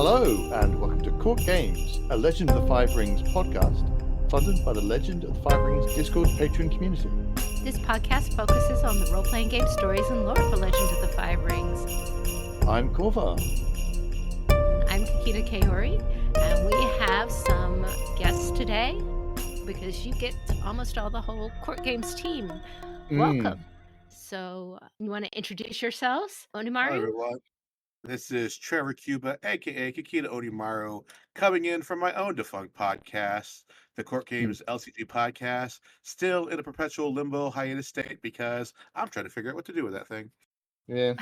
Hello, and welcome to Court Games, a Legend of the Five Rings podcast, funded by the Legend of the Five Rings Discord Patreon community. This podcast focuses on the role-playing game stories and lore for Legend of the Five Rings. I'm Korvar. I'm Kakita Kaori, and we have some guests today because you get almost all the whole Court Games team. Welcome. So, you want to introduce yourselves, Hi, Onimaru? everyone. This is Trevor Cuba, aka Kikita Onimaru, coming in from my own defunct podcast, the Court Games LCG podcast, still in a perpetual limbo hiatus state because I'm trying to figure out what to do with that thing. Yeah.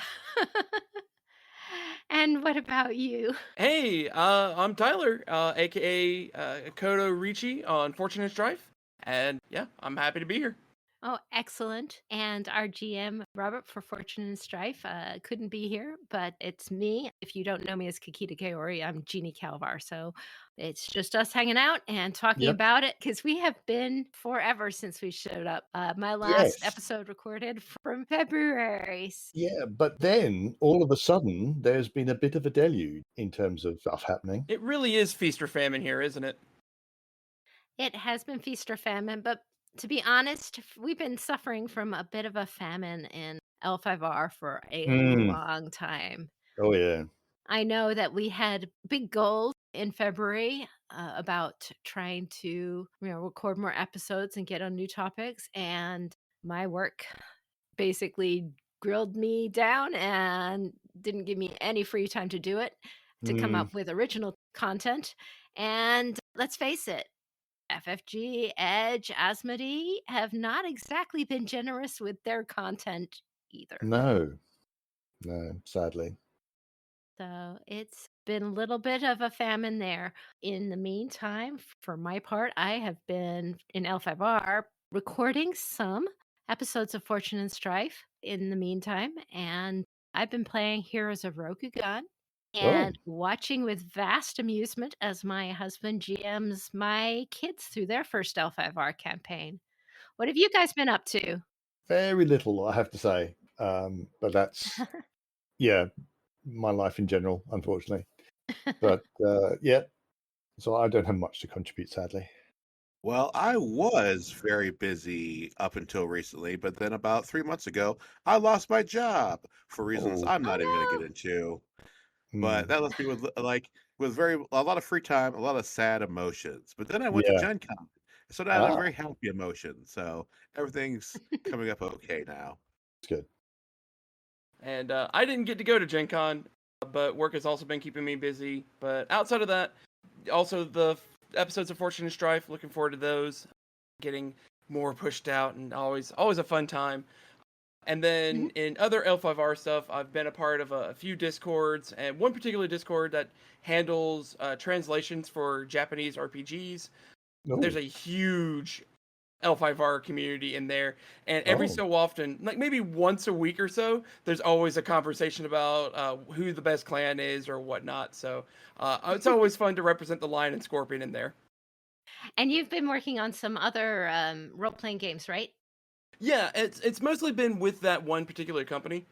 And what about you? Hey, I'm Tyler, aka Kodo Ricci on Fortune and Strife, and yeah, I'm happy to be here. Oh, excellent. And our GM, Robert, for Fortune and Strife, couldn't be here, but it's me. If you don't know me as Kakita Kaori, I'm Jeannie Calvar. So it's just us hanging out and talking about it because we have been forever since we showed up. My last episode recorded from February. Yeah, but then all of a sudden there's been a bit of a deluge in terms of stuff happening. It really is feast or famine here, isn't it? It has been feast or famine, but to be honest, we've been suffering from a bit of a famine in L5R for a long time. Oh, yeah. I know that we had big goals in February about trying to, record more episodes and get on new topics. And my work basically grilled me down and didn't give me any free time to do it, to come up with original content. And let's face it, FFG, Edge, Asmodee have not exactly been generous with their content either. No, sadly. So it's been a little bit of a famine there. In the meantime, for my part, I have been in L5R recording some episodes of Fortune and Strife in the meantime, and I've been playing Heroes of Rokugan and watching with vast amusement as my husband GMs my kids through their first L5R campaign. What have you guys been up to? Very little, I have to say. But that's, my life in general, unfortunately. But, so I don't have much to contribute, sadly. Well, I was very busy up until recently, but then about 3 months ago, I lost my job for reasons I'm not even going to get into. But that left me with a lot of free time, a lot of sad emotions. But then I went to Gencon, so now I have a very happy emotion. So everything's coming up okay now. It's good. And I didn't get to go to Gencon, but work has also been keeping me busy. But outside of that, also the episodes of Fortune and Strife, looking forward to those, getting more pushed out, and always a fun time. And then in other L5R stuff, I've been a part of a few Discords, and one particular Discord that handles translations for Japanese RPGs. There's a huge L5R community in there, and every so often, like maybe once a week or so, there's always a conversation about who the best clan is or whatnot. So it's always fun to represent the Lion and Scorpion in there. And you've been working on some other role-playing games, right? Yeah, it's mostly been with that one particular company.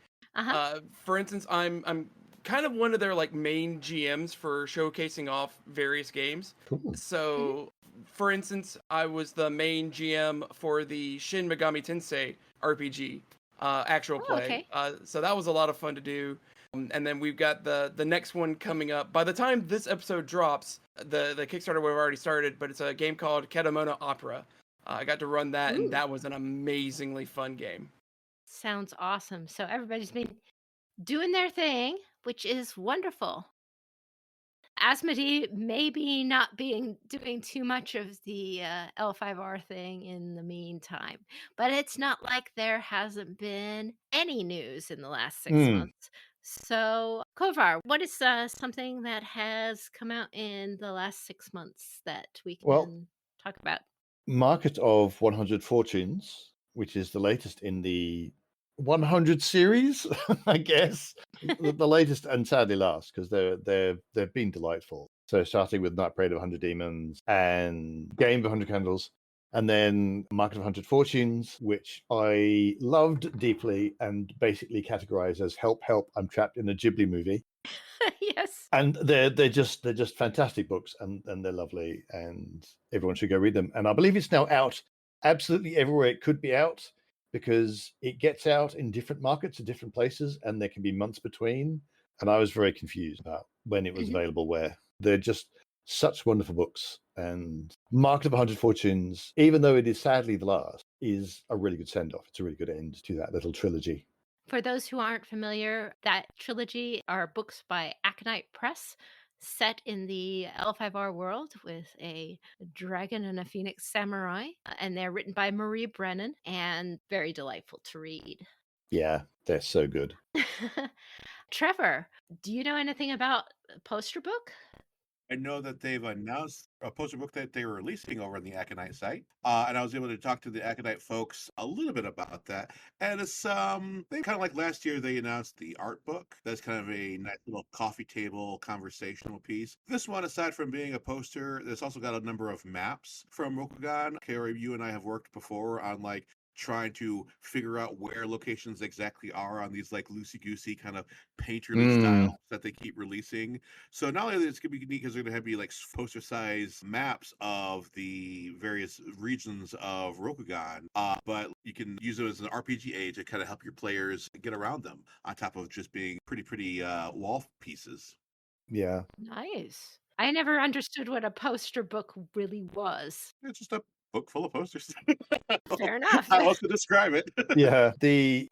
For instance, I'm kind of one of their main GMs for showcasing off various games. So, for instance, I was the main GM for the Shin Megami Tensei RPG actual play. Okay. So that was a lot of fun to do. And then we've got the next one coming up. By the time this episode drops, the Kickstarter we've already started, but it's a game called Katamono Opera. I got to run that, and that was an amazingly fun game. Sounds awesome. So everybody's been doing their thing, which is wonderful. Asmodee maybe not doing too much of the L5R thing in the meantime, but it's not like there hasn't been any news in the last 6 months. So, Kovar, what is something that has come out in the last 6 months that we can talk about? Market of 100 Fortunes, which is the latest in the 100 series, I guess. the latest and sadly last, because they've been delightful. So starting with Night Parade of 100 Demons and Game of 100 Candles, and then Market of 100 Fortunes, which I loved deeply and basically categorized as help, I'm trapped in a Ghibli movie. Yes. And they're just fantastic books, and they're lovely, and everyone should go read them. And I believe it's now out absolutely everywhere it could be out, because it gets out in different markets at different places, and there can be months between. And I was very confused about when it was Mhm. available where. They're just such wonderful books. And Market of 100 Fortunes, even though it is sadly the last, is a really good send off. It's a really good end to that little trilogy. For those who aren't familiar, that trilogy are books by Aconite Press, set in the L5R world with a dragon and a phoenix samurai, and they're written by Marie Brennan and very delightful to read. Yeah, they're so good. Trevor, do you know anything about Poster Book? I know that they've announced a poster book that they were releasing over on the Aconite site, and I was able to talk to the Aconite folks a little bit about that. And it's they kind of like last year they announced the art book. That's kind of a nice little coffee table conversational piece. This one, aside from being a poster, there's also got a number of maps from Rokugan. Carrie, you and I have worked before on like trying to figure out where locations exactly are on these like loosey goosey kind of painterly styles that they keep releasing. So not only it's gonna be neat because they're gonna have be like poster size maps of the various regions of Rokugan, but you can use them as an RPG aid to kind of help your players get around them on top of just being pretty wall pieces. Yeah. Nice. I never understood what a poster book really was. It's just a book full of posters. Fair enough. How else to describe it? Yeah,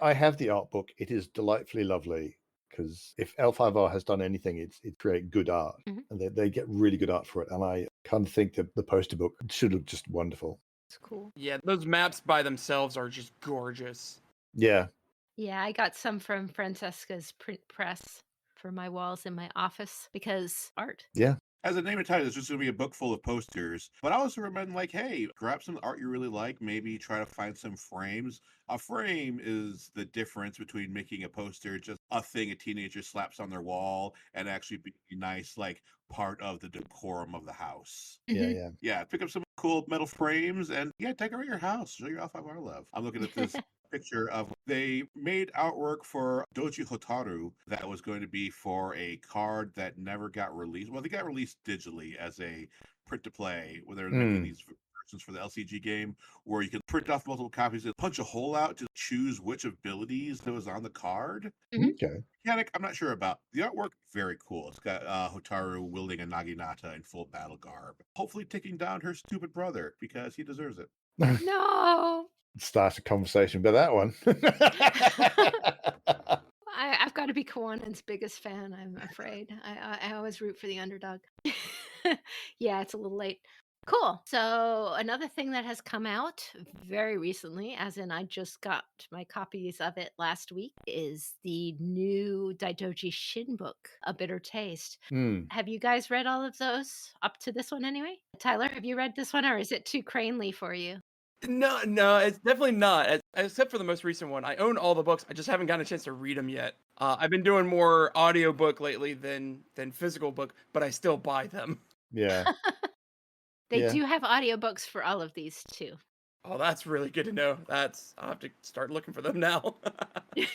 I have the art book. It is delightfully lovely, because if L5R has done anything, it's create good art, Mhm. and they get really good art for it. And I kind of think that the poster book should look just wonderful. It's cool. Yeah, those maps by themselves are just gorgeous. Yeah, Yeah, I got some from Francesca's print press for my walls in my office because art. yeah, As the name implies, it's just going to be a book full of posters. But I also recommend, like, hey, grab some art you really like. Maybe try to find some frames. A frame is the difference between making a poster just a thing a teenager slaps on their wall and actually be a nice, like, part of the decorum of the house. yeah, Mhm. yeah. Yeah, pick up some cool metal frames and yeah, decorate your house. Show your L5R love. I'm looking at this picture of they made artwork for Doji Hotaru that was going to be for a card that never got released. Well, they got released digitally as a print to play when they were making these versions for the LCG game where you can print off multiple copies and punch a hole out to choose which abilities that was on the card. Mhm. Okay. Mechanic, I'm not sure about. The artwork, very cool. It's got Hotaru wielding a Naginata in full battle garb, hopefully taking down her stupid brother because he deserves it. No. Start a conversation about that one. I've got to be Kawanen's biggest fan, I'm afraid. I always root for the underdog. Yeah, it's a little late. Cool. So another thing that has come out very recently, as in I just got my copies of it last week, is the new Daidoji Shin book, A Bitter Taste. Have you guys read all of those up to this one anyway? Tyler, have you read this one or is it too cranely for you? No, it's definitely not. Except for the most recent one. I own all the books. I just haven't gotten a chance to read them yet. I've been doing more audiobook lately than physical book, but I still buy them. Yeah, They yeah. do have audiobooks for all of these too. Oh, that's really good to know. I'll have to start looking for them now.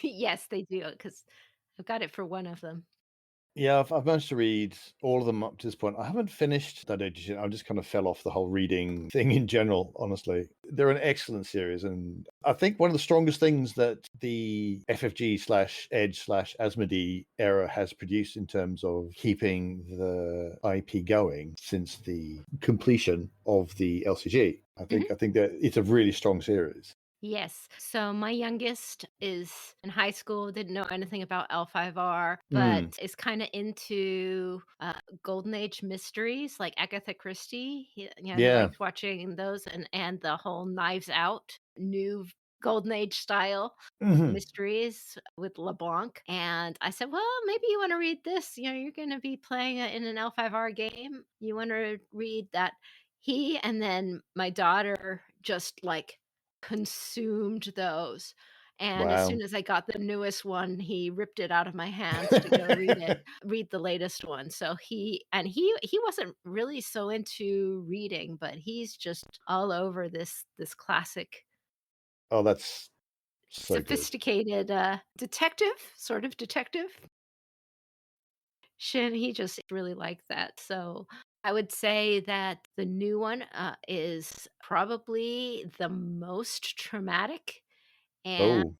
Yes, they do, because I've got it for one of them. Yeah, I've managed to read all of them up to this point. I haven't finished that edition. I just kind of fell off the whole reading thing in general, honestly. They're an excellent series. And I think one of the strongest things that the FFG/Edge/Asmodee era has produced in terms of keeping the IP going since the completion of the LCG. I think that it's a really strong series. Yes. So my youngest is in high school, didn't know anything about L5R, but Mm, is kind of into Golden Age mysteries like Agatha Christie. He yeah. liked watching those and the whole Knives Out new Golden Age style Mhm. mysteries with LeBlanc. And I said, well, maybe you want to read this. You're going to be playing in an L5R game. You want to read that. He and then my daughter just like consumed those. And as Wow. soon as I got the newest one, he ripped it out of my hands to go read the latest one. So he wasn't really so into reading, but he's just all over this classic Oh, that's so good. sophisticated detective, sort of detective. Shin, he just really liked that. So I would say that the new one is probably the most traumatic and Oh,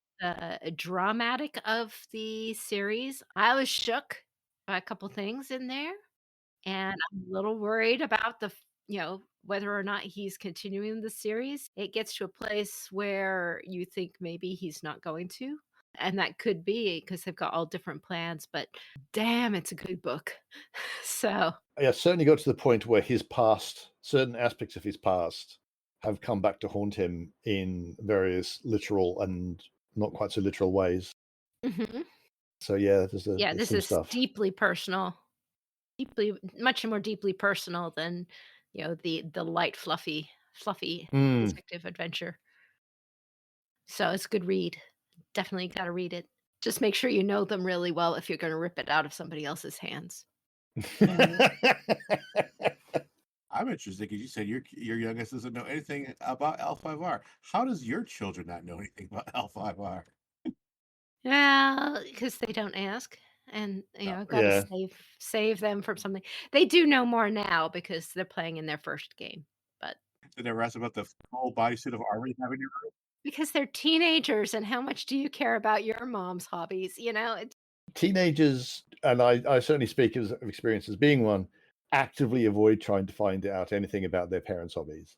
dramatic of the series. I was shook by a couple things in there, and I'm a little worried about whether or not he's continuing the series. It gets to a place where you think maybe he's not going to, and that could be because 'cause they've got all different plans, but damn, it's a good book. So, yeah, certainly got to the point where his past, certain aspects of his past, have come back to haunt him in various literal and not quite so literal ways. mhm. So yeah, Yeah, there's this some is stuff. deeply personal, deeply much more deeply personal than, the light, fluffy Mm. detective adventure. So, it's a good read. Definitely gotta read it. Just make sure you know them really well if you're gonna rip it out of somebody else's hands. I'm interested because you said your youngest doesn't know anything about L5R. How does your children not know anything about L5R? Well, because they don't ask, and, gotta Yeah. save them from something. They do know more now because they're playing in their first game, but Did they ever ask about the full bodysuit of armor you have in your room? because they're teenagers, and how much do you care about your mom's hobbies, It's Teenagers, and I certainly speak of experience as being one, actively avoid trying to find out anything about their parents' hobbies.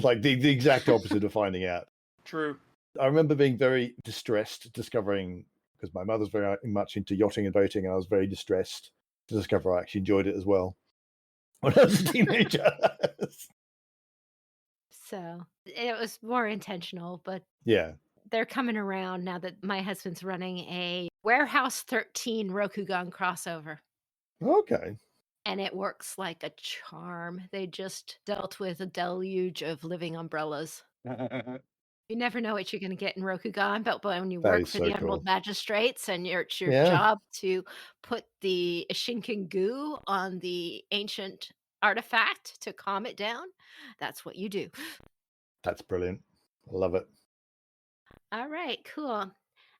Like the exact opposite of finding out. True. I remember being very distressed discovering, because my mother's very much into yachting and boating, and I was very distressed to discover I actually enjoyed it as well when I was a teenager. so, it was more intentional, but Yeah. they're coming around now that my husband's running a Warehouse 13 Rokugan crossover. Okay. And it works like a charm. They just dealt with a deluge of living umbrellas. You never know what you're gonna get in Rokugan, but when you That work is for the so Emerald cool. Magistrates and it's your Yeah. job to put the Shinken goo on the ancient artifact to calm it down, that's what you do. That's brilliant. I love it. Alright, cool.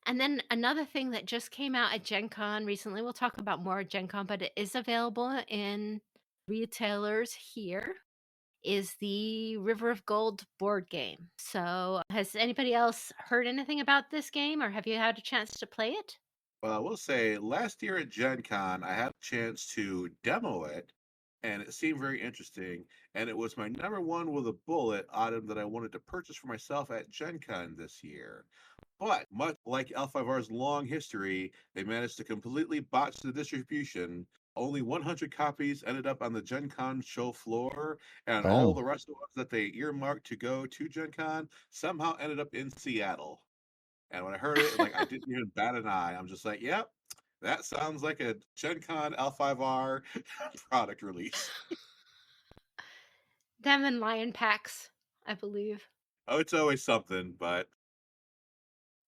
And then another thing that just came out at Gen Con recently, we'll talk about more at Gen Con, but it is available in retailers here, is the River of Gold board game. So, has anybody else heard anything about this game, or have you had a chance to play it? Well, I will say last year at Gen Con, I had a chance to demo it, and it seemed very interesting. And it was my number one with a bullet item that I wanted to purchase for myself at Gen Con this year. But much like L5R's long history, they managed to completely botch the distribution. Only 100 copies ended up on the Gen Con show floor, and all Wow. the rest of the ones that they earmarked to go to Gen Con somehow ended up in Seattle. And when I heard it, like I didn't even bat an eye. I'm just like, yep, that sounds like a Gen Con L5R product release. Them and Lion Packs, I believe. Oh, it's always something, but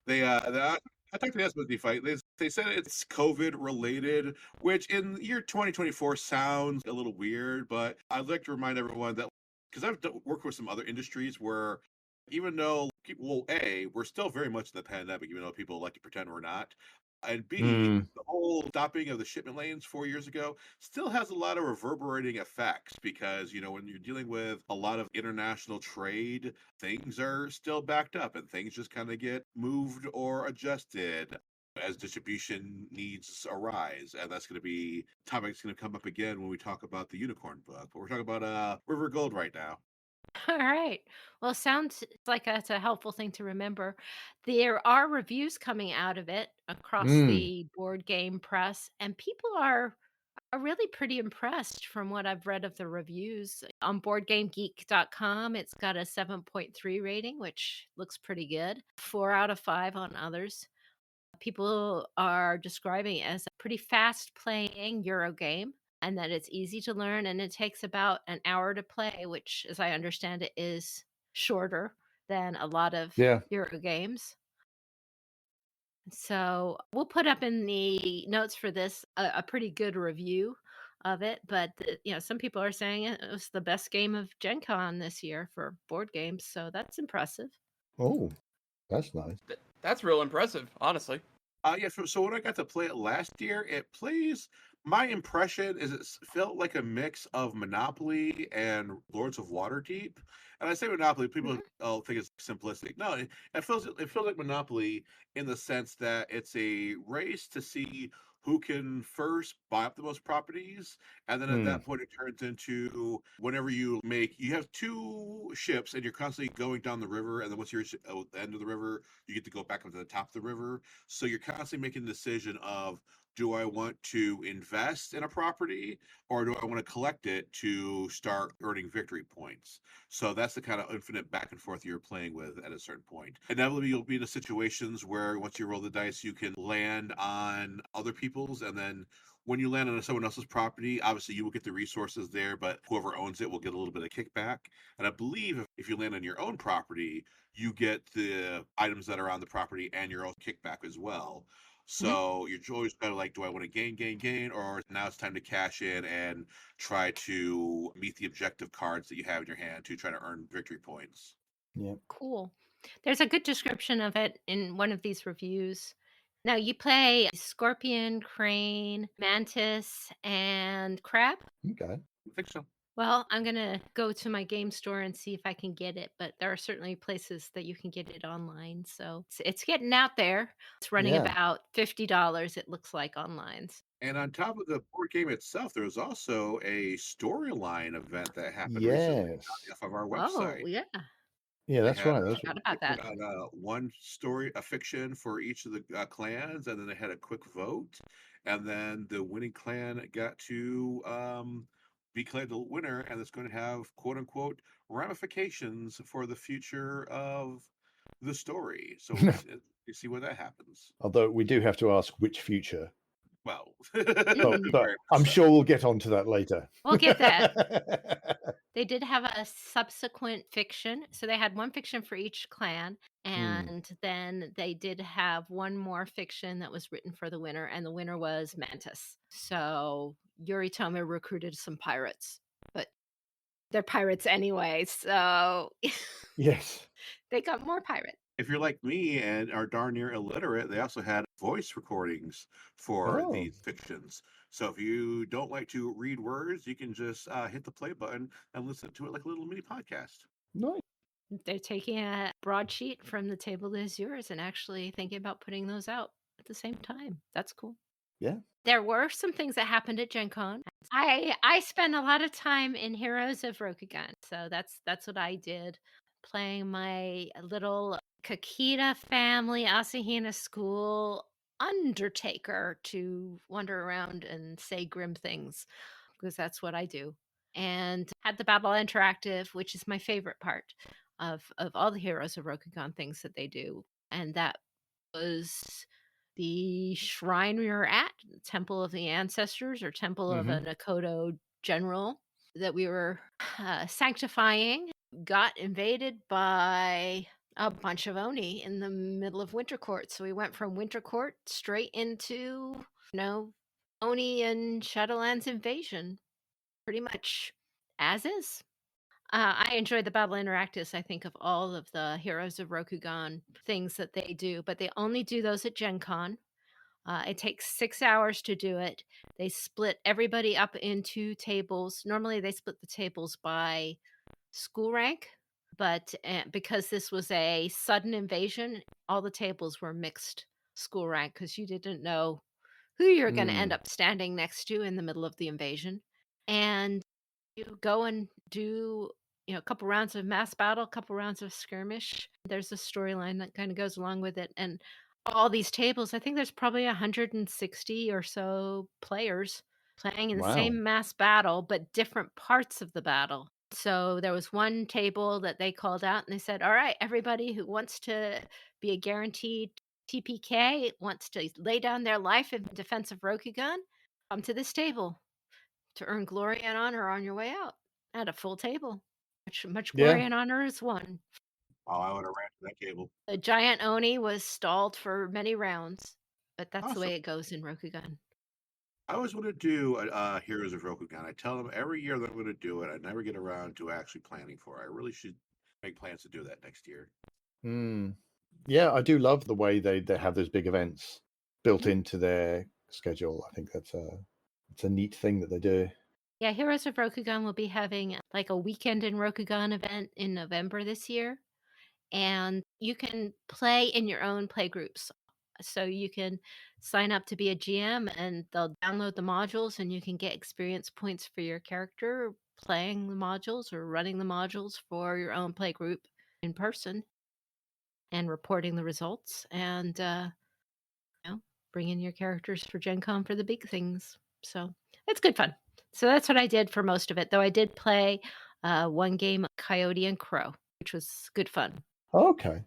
I talked to the SMD fight. They said it's COVID related, which in the year 2024 sounds a little weird, but I'd like to remind everyone that because worked with some other industries where even though people, well, A, we're still very much in the pandemic, even though people like to pretend we're not. And B, Mm. the whole stopping of the shipment lanes 4 years ago still has a lot of reverberating effects because, when you're dealing with a lot of international trade, things are still backed up and things just kind of get moved or adjusted as distribution needs arise. And that's going to be topics going to come up again when we talk about the unicorn book. But we're talking about River Gold right now. All right. Well, sounds like that's a helpful thing to remember. There are reviews coming out of it across Mm. the board game press, and people are really pretty impressed from what I've read of the reviews. On boardgamegeek.com, it's got a 7.3 rating, which looks pretty good. 4 out of 5 on others. People are describing it as a pretty fast playing Euro game and that it's easy to learn and it takes about an hour to play, which, as I understand it, is shorter than a lot of Yeah. Euro games. So we'll put up in the notes for this a pretty good review of it. But some people are saying it was the best game of Gen Con this year for board games. So that's impressive. Oh, that's nice. That's real impressive, honestly. Yeah, so when I got to play it last year, it plays My impression is it felt like a mix of Monopoly and Lords of Waterdeep. And I say Monopoly, people Mhm. think it's simplistic. No, it feels like Monopoly in the sense that it's a race to see who can first buy up the most properties, and then at Mm. that point it turns into whenever you have two ships and you're constantly going down the river, and then once you're at the end of the river, you get to go back up to the top of the river. So you're constantly making the decision of, do I want to invest in a property, or do I want to collect it to start earning victory points? So that's the kind of infinite back and forth you're playing with at a certain point. Inevitably, you'll be in situations where once you roll the dice, you can land on other people's, and then when you land on someone else's property, obviously you will get the resources there, but whoever owns it will get a little bit of kickback. And I believe if you land on your own property, you get the items that are on the property and your own kickback as well. Mhm. So you're always kind of like, do I want to gain, or now it's time to cash in and try to meet the objective cards that you have in your hand to try to earn victory points? Yeah. Cool. There's a good description of it in one of these reviews. Now, you play scorpion, crane, mantis, and crab? Okay. I think so. Well, I'm gonna go to my game store and see if I can get it, but there are certainly places that you can get it online, so it's getting out there. It's running Yeah. about $50, it looks like, online. And on top of the board game itself, there was also a storyline event that happened recently Yes. off of our Oh, website. yeah. Yeah, They that's had right. I Those forgot they about put that. out one story, a fiction for each of the clans, and then they had a quick vote, and then the winning clan got to be declared the winner, and it's going to have quote unquote ramifications for the future of the story. So you see where that happens. Although we do have to ask which future. Well, But Mm, very much I'm so. sure we'll get onto that later. we'll get that. They did have a subsequent fiction, so they had one fiction for each clan, Hmm. and then they did have one more fiction that was written for the winner, and the winner was Mantis. So Yoritomo recruited some pirates, but they're pirates anyway, so Yes. they got more pirates. If you're like me and are darn near illiterate, they also had voice recordings for Oh, these fictions. So if you don't like to read words, you can just hit the play button and listen to it like a little mini podcast. nice. They're taking a broadsheet from The Table Is Yours and actually thinking about putting those out at the same time. That's cool. Yeah. There were some things that happened at Gen Con. I spent a lot of time in Heroes of Rokugan, so that's what I did, playing my little Kakita family Asahina school undertaker to wander around and say grim things, because that's what I do. And had the Battle Interactive, which is my favorite part of all the Heroes of Rokugan things that they do, and that was the shrine we were at, Temple of the Ancestors or Temple of a Hmm. Nakoto general that we were sanctifying, got invaded by a bunch of Oni in the middle of Winter Court. So we went from Winter Court straight into, Oni and Shadowlands invasion, pretty much as is. I enjoy the Battle Interactives, I think, of all of the Heroes of Rokugan things that they do, but they only do those at Gen Con. It takes 6 hours to do it. They split everybody up into tables. Normally, they split the tables by school rank, but because this was a sudden invasion, all the tables were mixed school rank because you didn't know who you're going to end Mm. up standing next to in the middle of the invasion. And you go and do, a couple rounds of mass battle, a couple rounds of skirmish. There's a storyline that kind of goes along with it. And all these tables, I think there's probably 160 or so players playing in the Wow. same mass battle, but different parts of the battle. So there was one table that they called out and they said, all right, everybody who wants to be a guaranteed TPK, wants to lay down their life in defense of Rokugan, come to this table to earn glory and honor on your way out. At a full table. Much glory Yeah. and honor is won. Oh, I would have ran to that cable. The giant Oni was stalled for many rounds, but that's the Awesome. way it goes in Rokugan. I always want to do Heroes of Rokugan. I tell them every year that I'm going to do it. I never get around to actually planning for it. I really should make plans to do that next year. Mm. Yeah, I do love the way they have those big events built Mhm. into their schedule. I think that's It's a neat thing that they do. Yeah, Heroes of Rokugan will be having like a weekend in Rokugan event in November this year. And you can play in your own play groups. So you can sign up to be a GM and they'll download the modules and you can get experience points for your character playing the modules or running the modules for your own play group in person and reporting the results and bringing your characters for Gen Con for the big things. So it's good fun. So that's what I did for most of it, though I did play one game, Coyote and Crow, which was good fun. Okay.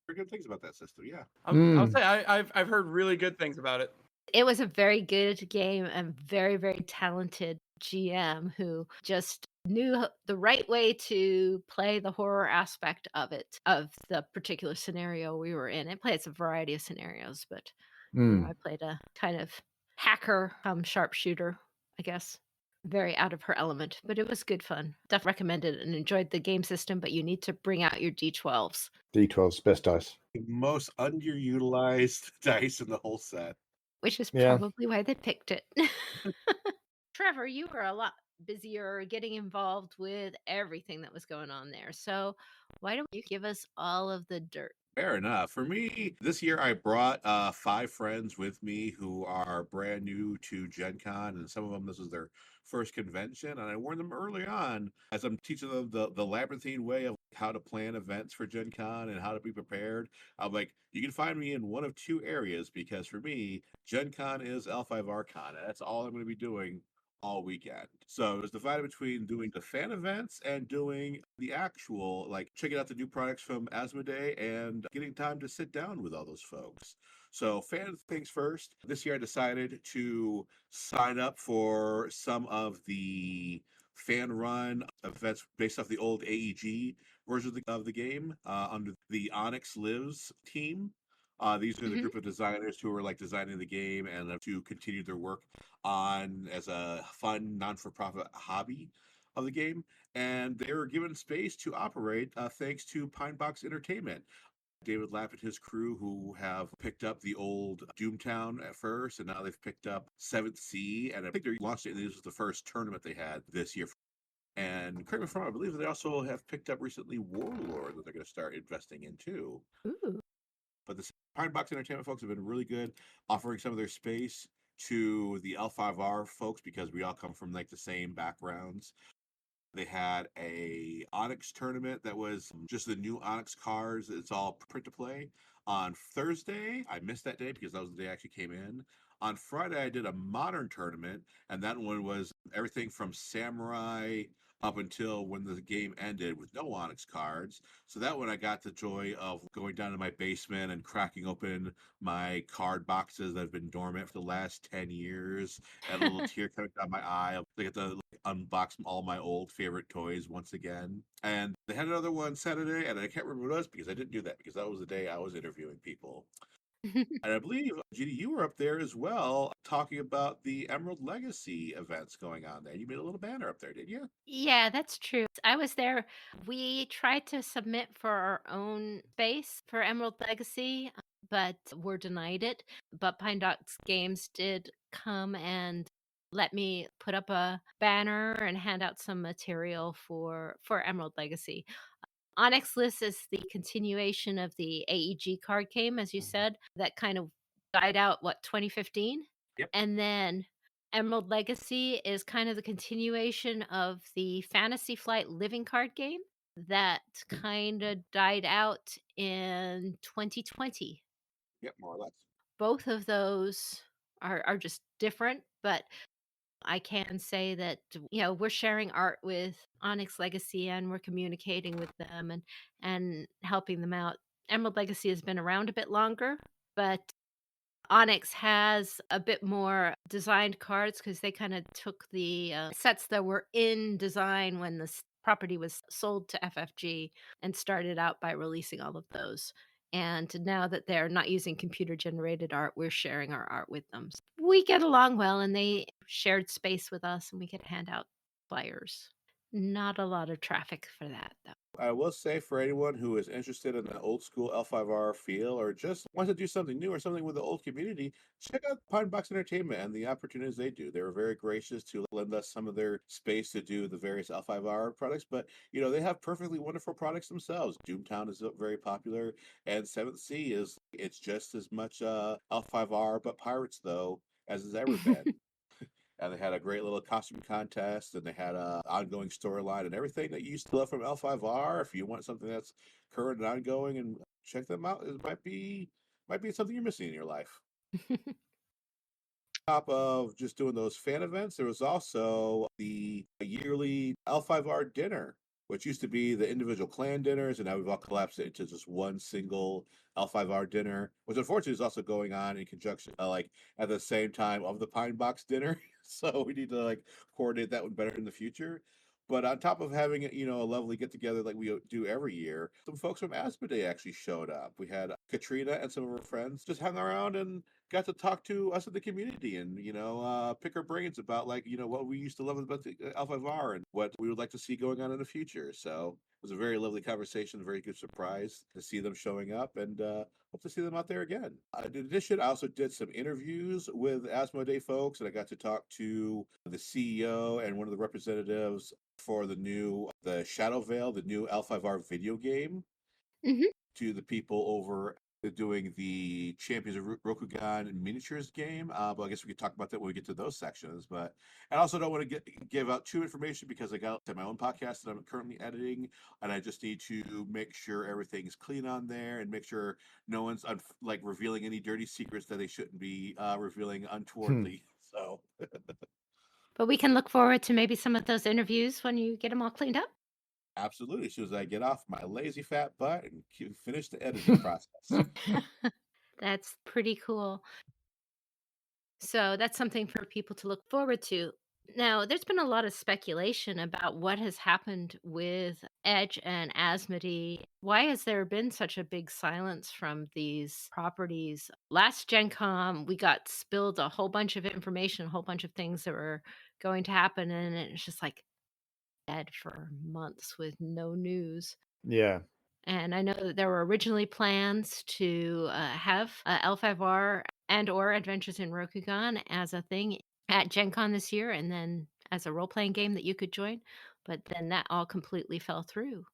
Very good things about that system. Yeah. I'll say I've heard really good things about it. It was a very good game and very, very talented GM who just knew the right way to play the horror aspect of it, of the particular scenario we were in. It plays a variety of scenarios, but I played a kind of hacker, sharpshooter, I guess. Very out of her element, but it was good fun. Definitely recommended it and enjoyed the game system, but you need to bring out your D12s. D12's best dice. The most underutilized dice in the whole set. Which is Yeah. probably why they picked it. Trevor, you were a lot busier getting involved with everything that was going on there. So why don't you give us all of the dirt? Fair enough. For me, this year I brought 5 friends with me who are brand new to Gen Con, and some of them, this is their first convention. And I warned them early on as I'm teaching them the labyrinthine way of how to plan events for Gen Con and how to be prepared. I'm like, you can find me in one of 2 areas because for me, Gen Con is L5R Con. And that's all I'm going to be doing all weekend. So it was divided between doing the fan events and doing the actual, like checking out the new products from Asmodee and getting time to sit down with all those folks. So fan things first. This year I decided to sign up for some of the fan run events based off the old AEG version of the game under the Onyx Lives team. These are the group of designers who are like designing the game and to continue their work on as a fun non-for-profit hobby of the game. And they were given space to operate thanks to Pine Box Entertainment. David Lapp and his crew, who have picked up the old Doomtown at first, and now they've picked up Seventh Sea, and I think they launched it. And this was the first tournament they had this year. And correct me if I'm wrong, I believe they also have picked up recently Warlord that they're going to start investing in too. Ooh. But the Pine Box Entertainment folks have been really good, offering some of their space to the L5R folks because we all come from like the same backgrounds. They had a Onyx tournament that was just the new Onyx cards. It's all print to play. On Thursday, I missed that day because that was the day I actually came in. On Friday, I did a modern tournament, and that one was everything from Samurai up until when the game ended with no Onyx cards. So that one I got the joy of going down to my basement and cracking open my card boxes that have been dormant for the last 10 years and a little tear coming down my eye. I get to unbox all my old favorite toys once again. And they had another one Saturday, and I can't remember what it was because I didn't do that because that was the day I was interviewing people. And I believe, Judy, you were up there as well talking about the Emerald Legacy events going on there. You made a little banner up there, didn't you? Yeah, that's true. I was there. We tried to submit for our own space for Emerald Legacy, but were denied it. But Pine Dogs Games did come and let me put up a banner and hand out some material for Emerald Legacy. Onyx List is the continuation of the AEG card game, as you said, that kind of died out, 2015? Yep. And then Emerald Legacy is kind of the continuation of the Fantasy Flight living card game that kind of died out in 2020. Yep, more or less. Both of those are just different, but I can say that, we're sharing art with Onyx Legacy and we're communicating with them and helping them out. Emerald Legacy has been around a bit longer, but Onyx has a bit more designed cards because they kind of took the sets that were in design when the property was sold to FFG and started out by releasing all of those. And now that they're not using computer generated art, we're sharing our art with them. We get along well, and they shared space with us, and we get to hand out flyers. Not a lot of traffic for that, though. I will say for anyone who is interested in the old school L5R feel or just wants to do something new or something with the old community, check out Pine Box Entertainment and the opportunities they do. They were very gracious to lend us some of their space to do the various L5R products, but they have perfectly wonderful products themselves. Doomtown is very popular, and Seventh Sea it's just as much L5R but pirates though as it's ever been. And they had a great little costume contest, and they had a ongoing storyline and everything that you used to love from L5R. If you want something that's current and ongoing, and check them out, it might be something you're missing in your life. Top of just doing those fan events, there was also the yearly L5R dinner, which used to be the individual clan dinners, and now we've all collapsed it into just one single L5R dinner, which unfortunately is also going on in conjunction, like at the same time of the Pine Box dinner. So we need to coordinate that one better in the future. But on top of having a lovely get together like we do every year, some folks from Asmodee actually showed up. We had Katrina and some of her friends just hung around and got to talk to us in the community and pick our brains about what we used to love about the L5R and what we would like to see going on in the future. So it was a very lovely conversation, a very good surprise to see them showing up, and hope to see them out there again. In addition, I also did some interviews with Asmodee folks, and I got to talk to the CEO and one of the representatives for the Shadow Veil, the new L5R video game, to the people over doing the Champions of Rokugan miniatures game. But I guess we could talk about that when we get to those sections. But I also don't want to give out too information because I got my own podcast that I'm currently editing, and I just need to make sure everything's clean on there and make sure no one's revealing any dirty secrets that they shouldn't be revealing untowardly. So. But we can look forward to maybe some of those interviews when you get them all cleaned up. Absolutely. As soon as I get off my lazy fat butt and finish the editing process. That's pretty cool. So that's something for people to look forward to. Now, there's been a lot of speculation about what has happened with Edge and Asmodee. Why has there been such a big silence from these properties? Last Gen Con, we got spilled a whole bunch of information, a whole bunch of things that were going to happen, and it's just dead for months with no news. Yeah. And I know that there were originally plans to have L5R and or Adventures in Rokugan as a thing at Gen Con this year, and then as a role-playing game that you could join, but then that all completely fell through.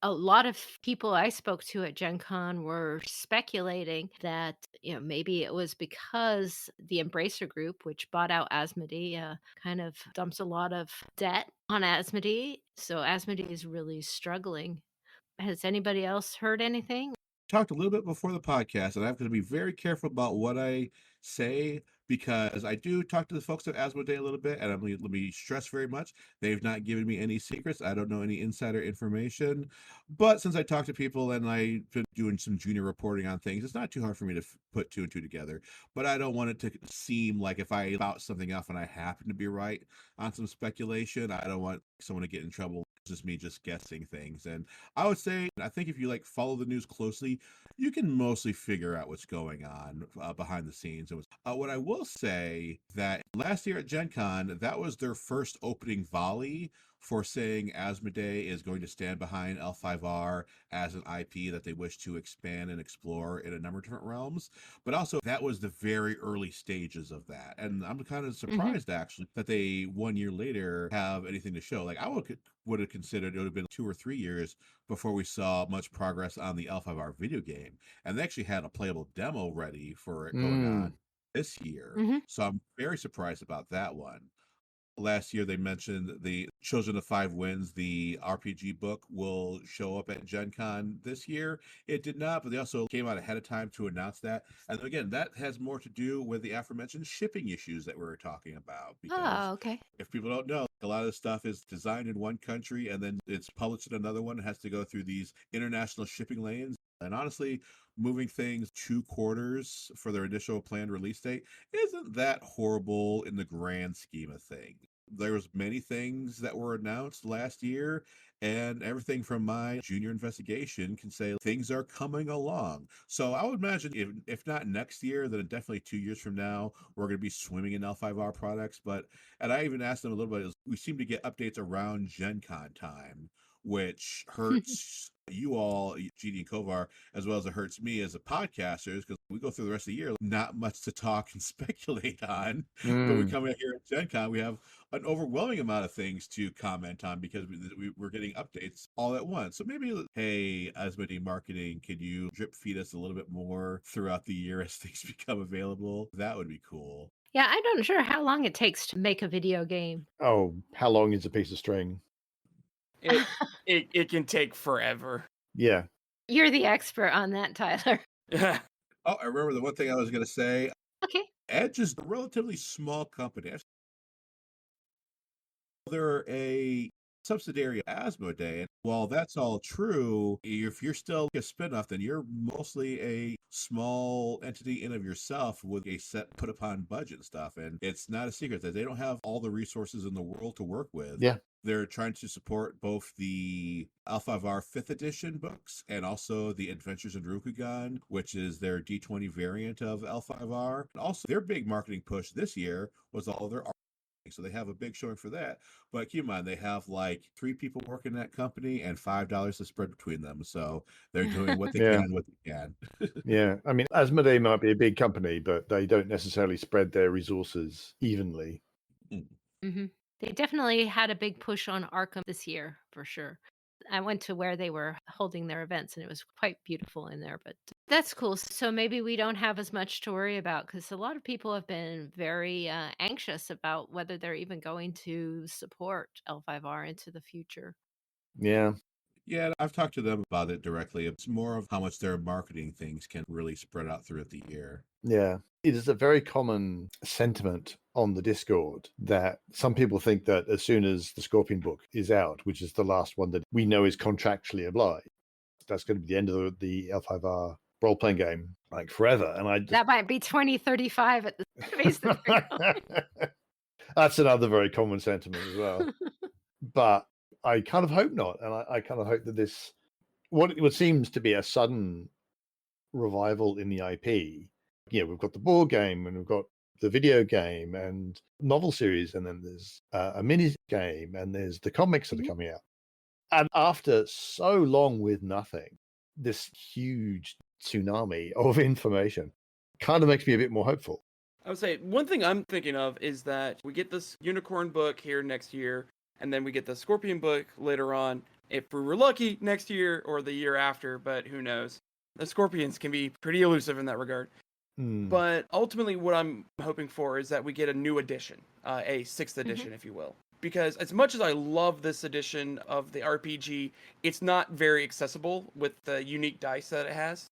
A lot of people I spoke to at Gen Con were speculating that maybe it was because the Embracer Group, which bought out Asmodee, kind of dumps a lot of debt on Asmodee, so Asmodee is really struggling. Has anybody else heard anything? Talked a little bit before the podcast, and I have to be very careful about what I say because I do talk to the folks at Asmodee a little bit, and let me stress very much, they've not given me any secrets. I don't know any insider information, but since I talk to people and I've been doing some junior reporting on things, it's not too hard for me to put two and two together. But I don't want it to seem like if I bout something off and I happen to be right on some speculation, I don't want someone to get in trouble. It's just me just guessing things. And I would say, I think if you follow the news closely, you can mostly figure out what's going on behind the scenes. What I will say that last year at Gen Con, that was their first opening volley for saying Asmodee is going to stand behind L5R as an IP that they wish to expand and explore in a number of different realms. But also, that was the very early stages of that. And I'm kind of surprised, actually, that they 1 year later have anything to show. I would have considered it would have been 2 or 3 years before we saw much progress on the L5R video game. And they actually had a playable demo ready for it going on this year. So I'm very surprised about that one. Last year, they mentioned the Children of Five Winds, the RPG book, will show up at Gen Con this year. It did not, but they also came out ahead of time to announce that. And again, that has more to do with the aforementioned shipping issues that we were talking about. Because okay. if people don't know, a lot of the stuff is designed in one country and then it's published in another one. It has to go through these international shipping lanes. And honestly, moving things 2 quarters for their initial planned release date isn't that horrible in the grand scheme of things. There was many things that were announced last year, and everything from my junior investigation can say things are coming along. So I would imagine if not next year, then definitely 2 years from now, we're going to be swimming in L5R products. And I even asked them a little bit, we seem to get updates around Gencon time, which hurts you all, GD and Kovar, as well as it hurts me as a podcaster, because we go through the rest of the year, not much to talk and speculate on. But we come in here at Gen Con, we have an overwhelming amount of things to comment on because we're getting updates all at once. So maybe, hey, Asmodee Marketing, could you drip feed us a little bit more throughout the year as things become available? That would be cool. Yeah, I'm not sure how long it takes to make a video game. Oh, how long is a piece of string? It can take forever. Yeah. You're the expert on that, Tyler. Oh, I remember the one thing I was going to say. Okay. Edge is a relatively small company. They're a subsidiary of Asmodee. And while that's all true, if you're still a spinoff, then you're mostly a small entity in of yourself with a set put upon budget and stuff. And it's not a secret that they don't have all the resources in the world to work with. Yeah. They're trying to support both the L5R 5th edition books and also the Adventures in Rokugan, which is their D20 variant of L5R. And also, their big marketing push this year was all their art. So they have a big showing for that. But keep in mind, they have like 3 people working that company and $5 to spread between them. So they're doing what they Yeah. can, what they can. Yeah. I mean, Asmodee might be a big company, but they don't necessarily spread their resources evenly. Hmm. They definitely had a big push on Arkham this year, for sure. I went to where they were holding their events, and it was quite beautiful in there, but that's cool. So maybe we don't have as much to worry about because a lot of people have been very anxious about whether they're even going to support L5R into the future. Yeah. Yeah, I've talked to them about it directly. It's more of how much their marketing things can really spread out throughout the year. Yeah. It is a very common sentiment on the Discord that some people think that as soon as the Scorpion book is out, which is the last one that we know is contractually obliged, that's going to be the end of the L5R role-playing game, like forever. And I just... That might be 2035 at the pace that they're going. That's another very common sentiment as well. But I kind of hope not. And I kind of hope that this, what seems to be a sudden revival in the IP. Yeah, we've got the board game and we've got the video game and novel series, and then there's a mini game, and there's the comics that are coming out. And after so long with nothing, this huge tsunami of information kind of makes me a bit more hopeful. I would say one thing I'm thinking of is that we get this unicorn book here next year, and then we get the scorpion book later on. If we were lucky, next year or the year after, but who knows? The scorpions can be pretty elusive in that regard. But ultimately, what I'm hoping for is that we get a new edition, a 6th edition, if you will. Because as much as I love this edition of the RPG, it's not very accessible with the unique dice that it has.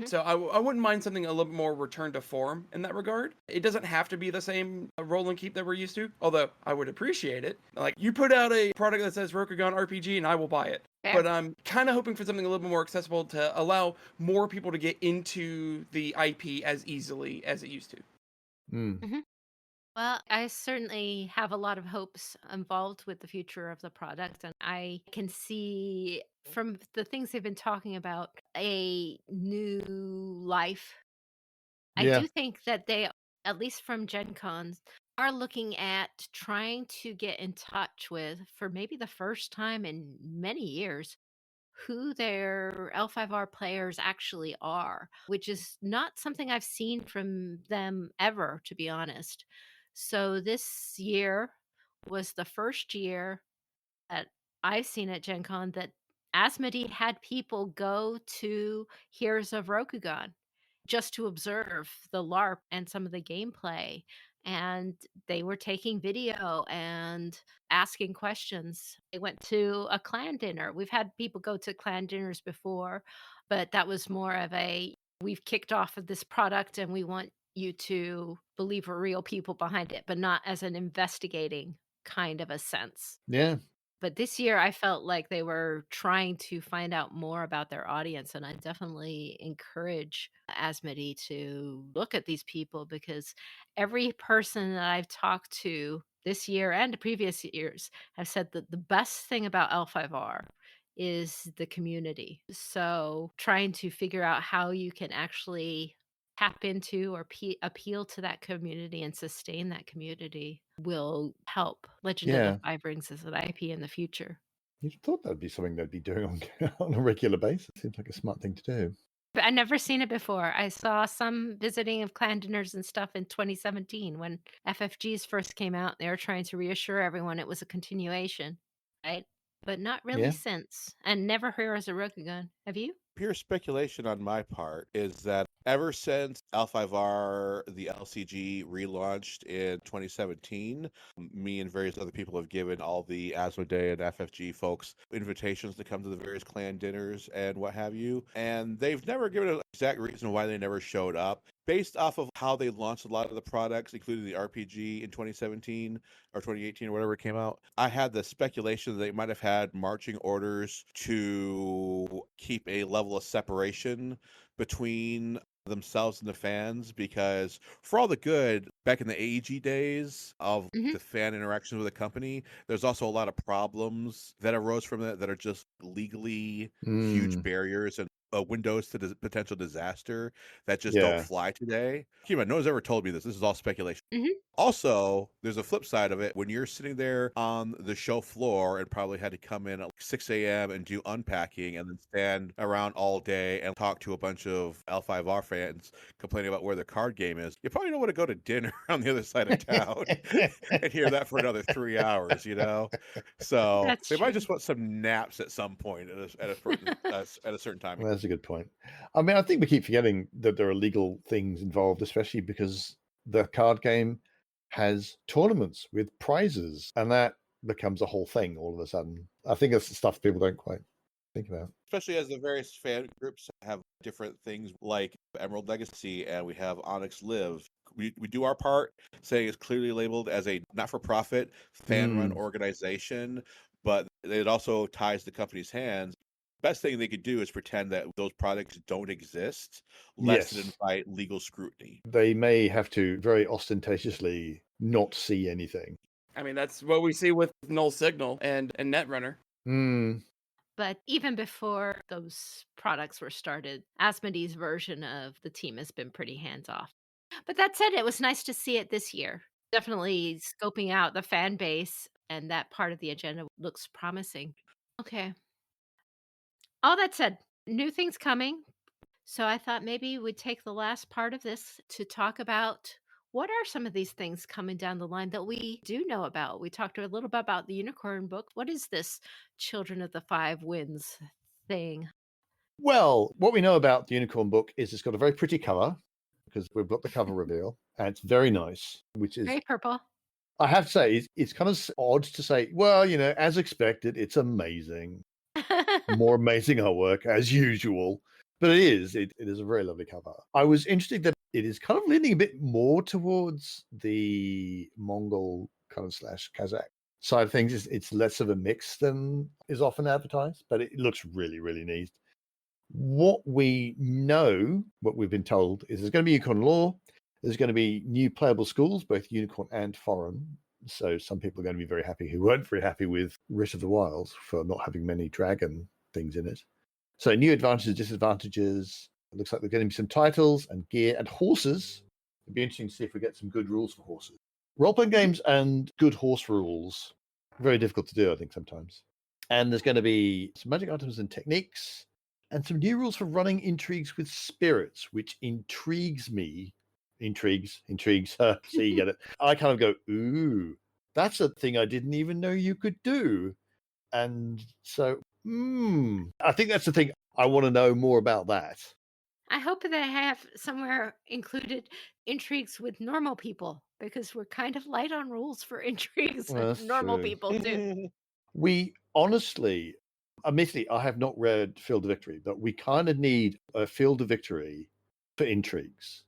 So I wouldn't mind something a little more return to form in that regard. It doesn't have to be the same roll and keep that we're used to, although I would appreciate it. Like, you put out a product that says Rokugan RPG and I will buy it. Fair. But I'm kind of hoping for something a little bit more accessible to allow more people to get into the IP as easily as it used to. Well, I certainly have a lot of hopes involved with the future of the product, and I can see from the things they've been talking about a new life. I Yeah. do think that they, at least from Gen Cons, are looking at trying to get in touch with, for maybe the first time in many years, who their L5R players actually are, which is not something I've seen from them ever, to be honest. So this year was the first year that I've seen at Gen Con that Asmodee had people go to Heroes of Rokugan just to observe the LARP and some of the gameplay. And they were taking video and asking questions. They went to a clan dinner. We've had people go to clan dinners before, but that was more of a, we've kicked off of this product and we want you to believe we're real people behind it, but not as an investigating kind of a sense. Yeah. But this year, I felt like they were trying to find out more about their audience, and I definitely encourage Asmodee to look at these people because every person that I've talked to this year and the previous years have said that the best thing about L5R is the community. So trying to figure out how you can actually tap into or appeal to that community and sustain that community will help Legend of the Yeah. Five Rings as an IP in the future. You'd have thought that'd be something they'd be doing on a regular basis. Seems like a smart thing to do. But I've never seen it before. I saw some visiting of clan dinners and stuff in 2017 when FFGs first came out. They were trying to reassure everyone it was a continuation, right? But not really Yeah. since. And never Heroes of Rokugan. Have you? Pure speculation on my part is that ever since L5R, the LCG, relaunched in 2017, me and various other people have given all the Asmodee and FFG folks invitations to come to the various clan dinners and what have you. And they've never given an exact reason why they never showed up. Based off of how they launched a lot of the products, including the RPG in 2017 or 2018 or whatever it came out, I had the speculation that they might have had marching orders to keep a level of separation between themselves and the fans, because for all the good back in the AEG days of Mhm. the fan interactions with the company, there's also a lot of problems that arose from it that are just legally huge barriers and windows to potential disaster that just don't Yeah. fly today. Keep in mind, no one's ever told me this. This is all speculation. Mhm. Also, there's a flip side of it. When you're sitting there on the show floor and probably had to come in at like 6 a.m. and do unpacking and then stand around all day and talk to a bunch of L5R fans complaining about where the card game is, you probably don't want to go to dinner on the other side of town and hear that for another 3 hours, you know? So That's they might true. just want some naps at some point at a certain time. Well, that's a good point. I mean, I think we keep forgetting that there are legal things involved, especially because the card game has tournaments with prizes, and that becomes a whole thing all of a sudden. I think that's the stuff people don't quite think about. Especially as the various fan groups have different things like Emerald Legacy and we have Onyx Live. We do our part, saying it's clearly labeled as a not-for-profit, fan-run organization, but it also ties the company's hands. Best thing they could do is pretend that those products don't exist, lest it Yes. invite legal scrutiny. They may have to very ostentatiously not see anything. I mean, that's what we see with Null Signal and Netrunner. But even before those products were started, Asmodee's version of the team has been pretty hands-off. But that said, it was nice to see it this year. Definitely scoping out the fan base, and that part of the agenda looks promising. Okay. All that said, new things coming. So I thought maybe we'd take the last part of this to talk about what are some of these things coming down the line that we do know about. We talked a little bit about the Unicorn book. What is this Children of the Five Winds thing? Well, what we know about the Unicorn book is it's got a very pretty cover, because we've got the cover reveal, and it's very nice, which is, Very purple. I have to say, it's kind of odd to say, well, you know, as expected, it's amazing. More amazing artwork as usual, but it is a very lovely cover. I was interested that it is kind of leaning a bit more towards the Mongol kind of / Kazakh side of things. It's less of a mix than is often advertised, but it looks really, really neat. What we know, what we've been told, is there's going to be Unicorn lore. There's going to be new playable schools, both Unicorn and foreign. So some people are going to be very happy who weren't very happy with Writ of the Wilds for not having many dragon things in it. So new advantages, disadvantages. It looks like there's going to be some titles and gear and horses. It'd be interesting to see if we get some good rules for horses. Role-playing games and good horse rules. Very difficult to do, I think, sometimes. And there's going to be some magic items and techniques and some new rules for running intrigues with spirits, which intrigues me. Intrigues. So you get it. I kind of go, ooh, that's a thing I didn't even know you could do. And so, I think that's the thing. I want to know more about that. I hope that I have somewhere included intrigues with normal people, because we're kind of light on rules for intrigues Well, with that's normal true. people too. We honestly, admittedly, I have not read Field of Victory, but we kind of need a Field of Victory for intrigues.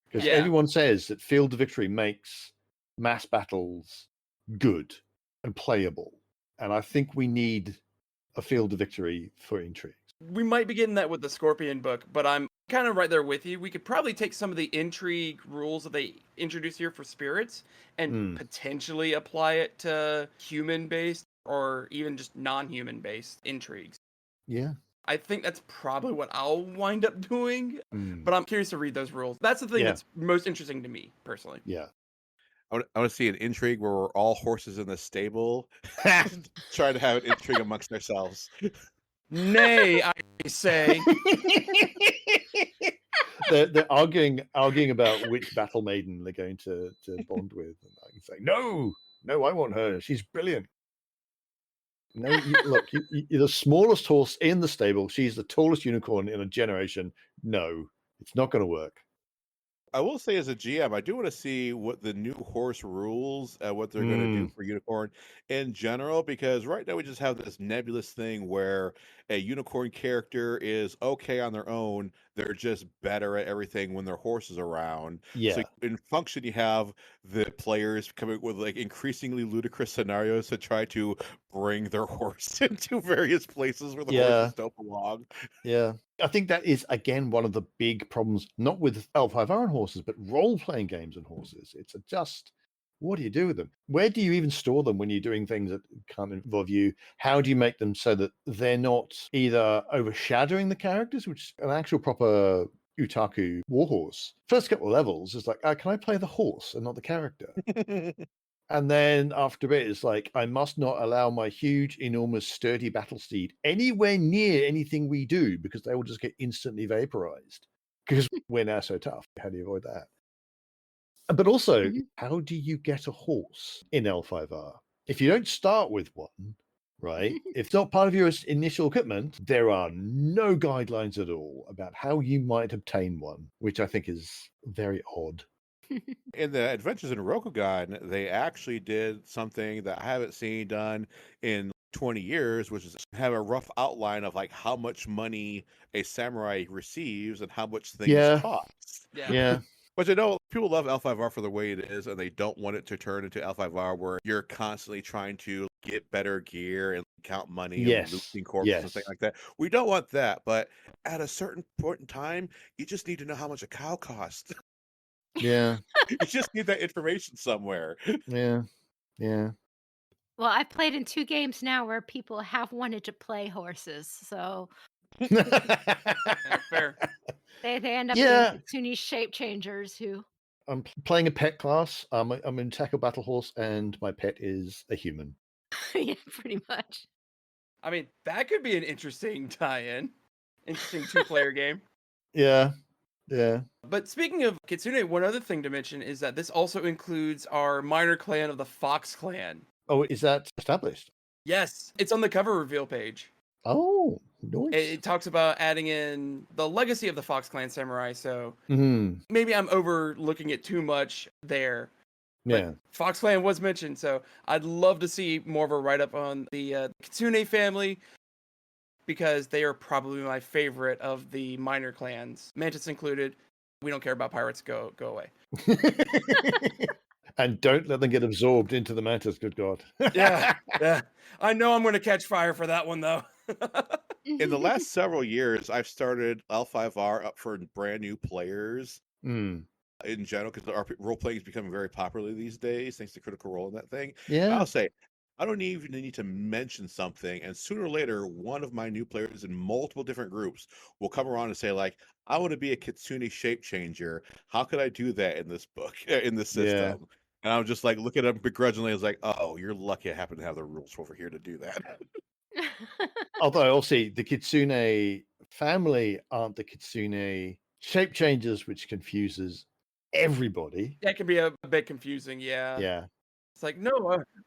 Because everyone says that Field of Victory makes mass battles good and playable. And I think we need a Field of Victory for intrigues. We might be getting that with the Scorpion book, but I'm kind of right there with you. We could probably take some of the intrigue rules that they introduce here for spirits and potentially apply it to human-based or even just non-human-based intrigues. Yeah. I think that's probably what I'll wind up doing, but I'm curious to read those rules. That's the thing Yeah. that's most interesting to me, personally. Yeah. I want to see an intrigue where we're all horses in the stable, trying to have an intrigue amongst ourselves. Nay, I say. They're arguing about which battle maiden they're going to bond with, and I can say, no, I want her. She's brilliant. No, look, you're the smallest horse in the stable. She's the tallest unicorn in a generation. No, it's not going to work. I will say, as a GM, I do want to see what the new horse rules and what they're going to do for unicorn in general, because right now we just have this nebulous thing where a unicorn character is okay on their own. They're just better at everything when their horse is around. Yeah. So in function, you have the players coming with like increasingly ludicrous scenarios to try to bring their horse into various places where the horses don't belong. Yeah. I think that is, again, one of the big problems, not with L5R and horses, but role-playing games and horses. It's just, what do you do with them? Where do you even store them when you're doing things that can't involve you? How do you make them so that they're not either overshadowing the characters, which is an actual proper Utaku warhorse? First couple of levels is like, can I play the horse and not the character? And then after a bit, it's like, I must not allow my huge, enormous, sturdy battle steed anywhere near anything we do, because they will just get instantly vaporized because we're now so tough. How do you avoid that? But also, how do you get a horse in L5R? If you don't start with one, right? If it's not part of your initial equipment, there are no guidelines at all about how you might obtain one, which I think is very odd. In the Adventures in Rokugan, they actually did something that I haven't seen done in 20 years, which is have a rough outline of like how much money a samurai receives and how much things cost. Yeah. But you know, people love L5R for the way it is, and they don't want it to turn into L5R where you're constantly trying to get better gear and count money and looting corpses and things like that. We don't want that, but at a certain point in time, you just need to know how much a cow costs. Yeah. You just need that information somewhere. Yeah. Well, I've played in 2 games now where people have wanted to play horses, so Fair. they end up being Kitsune shape changers who I'm playing a pet class. I'm in Tackle Battle Horse, and my pet is a human. yeah, pretty much. I mean, that could be an interesting tie-in. Interesting 2-player game. Yeah. But speaking of Kitsune, one other thing to mention is that this also includes our minor clan of the Fox Clan. Oh, is that established? Yes, it's on the cover reveal page. Oh, nice. It talks about adding in the legacy of the Fox Clan samurai, so maybe I'm overlooking it too much there. Yeah. But Fox Clan was mentioned, so I'd love to see more of a write-up on the Kitsune family, because they are probably my favorite of the minor clans, Mantis included. We don't care about pirates. Go away. And don't let them get absorbed into the Mantis, good God. Yeah. I know I'm going to catch fire for that one, though. In the last several years, I've started L5R up for brand new players in general, because our role playing is becoming very popular these days, thanks to Critical Role and that thing. Yeah. I'll say, I don't even need to mention something, and sooner or later, one of my new players in multiple different groups will come around and say, like, I want to be a Kitsune shape changer. How could I do that in this book, in this system? Yeah. And I'm just like, look at them begrudgingly. I was like, oh, you're lucky I happen to have the rules over here to do that. Although, also, the Kitsune family aren't the Kitsune shape changers, which confuses everybody. That can be a bit confusing, yeah. Yeah. It's like, no,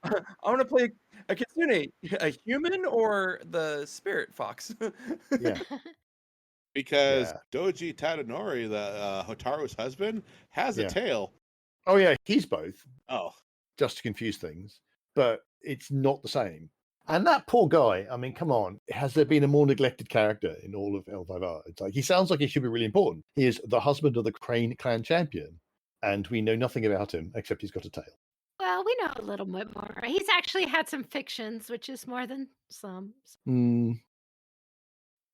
I want to play a Kitsune, a human or the spirit fox? Yeah. Because Doji Tadanori, the Hotaru's husband, has a tail. Oh, yeah, he's both. Oh. Just to confuse things. But it's not the same. And that poor guy, I mean, come on. Has there been a more neglected character in all of L5R? It's like, he sounds like he should be really important. He is the husband of the Crane clan champion, and we know nothing about him except he's got a tail. Well, we know a little bit more. He's actually had some fictions, which is more than some.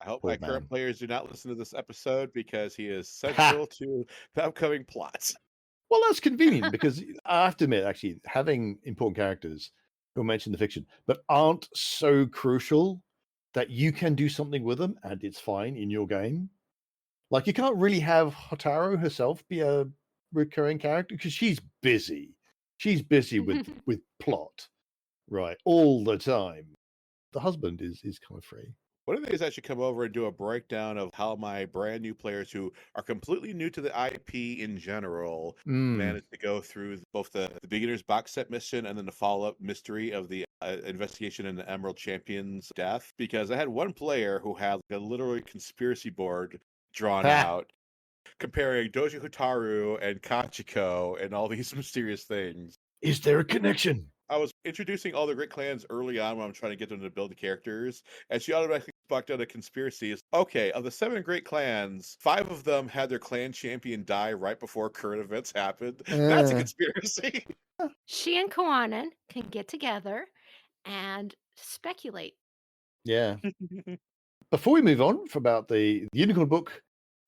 I hope my Poor current man. players do not listen to this episode because he is Ha! central to the upcoming plots. Well, that's convenient because I have to admit, actually, having important characters who are mentioned in the fiction but aren't so crucial that you can do something with them and it's fine in your game. Like, you can't really have Hotaru herself be a recurring character because she's busy. She's busy with plot, right, all the time. The husband is kind of free. One of these I should come over and do a breakdown of how my brand new players who are completely new to the IP in general Mm. managed to go through both the beginner's box set mission and then the follow-up mystery of the investigation into Emerald Champion's death. Because I had one player who had a literally conspiracy board drawn Ha! out comparing Doji Hotaru and Kachiko and all these mysterious things. Is there a connection? I was introducing all the great clans early on when I'm trying to get them to build the characters, and she automatically sparked out a conspiracy. Okay, of the 7 great clans, 5 of them had their clan champion die right before current events happened. That's a conspiracy. She and Kawanan can get together and speculate. Yeah. Before we move on for about the Unicorn book,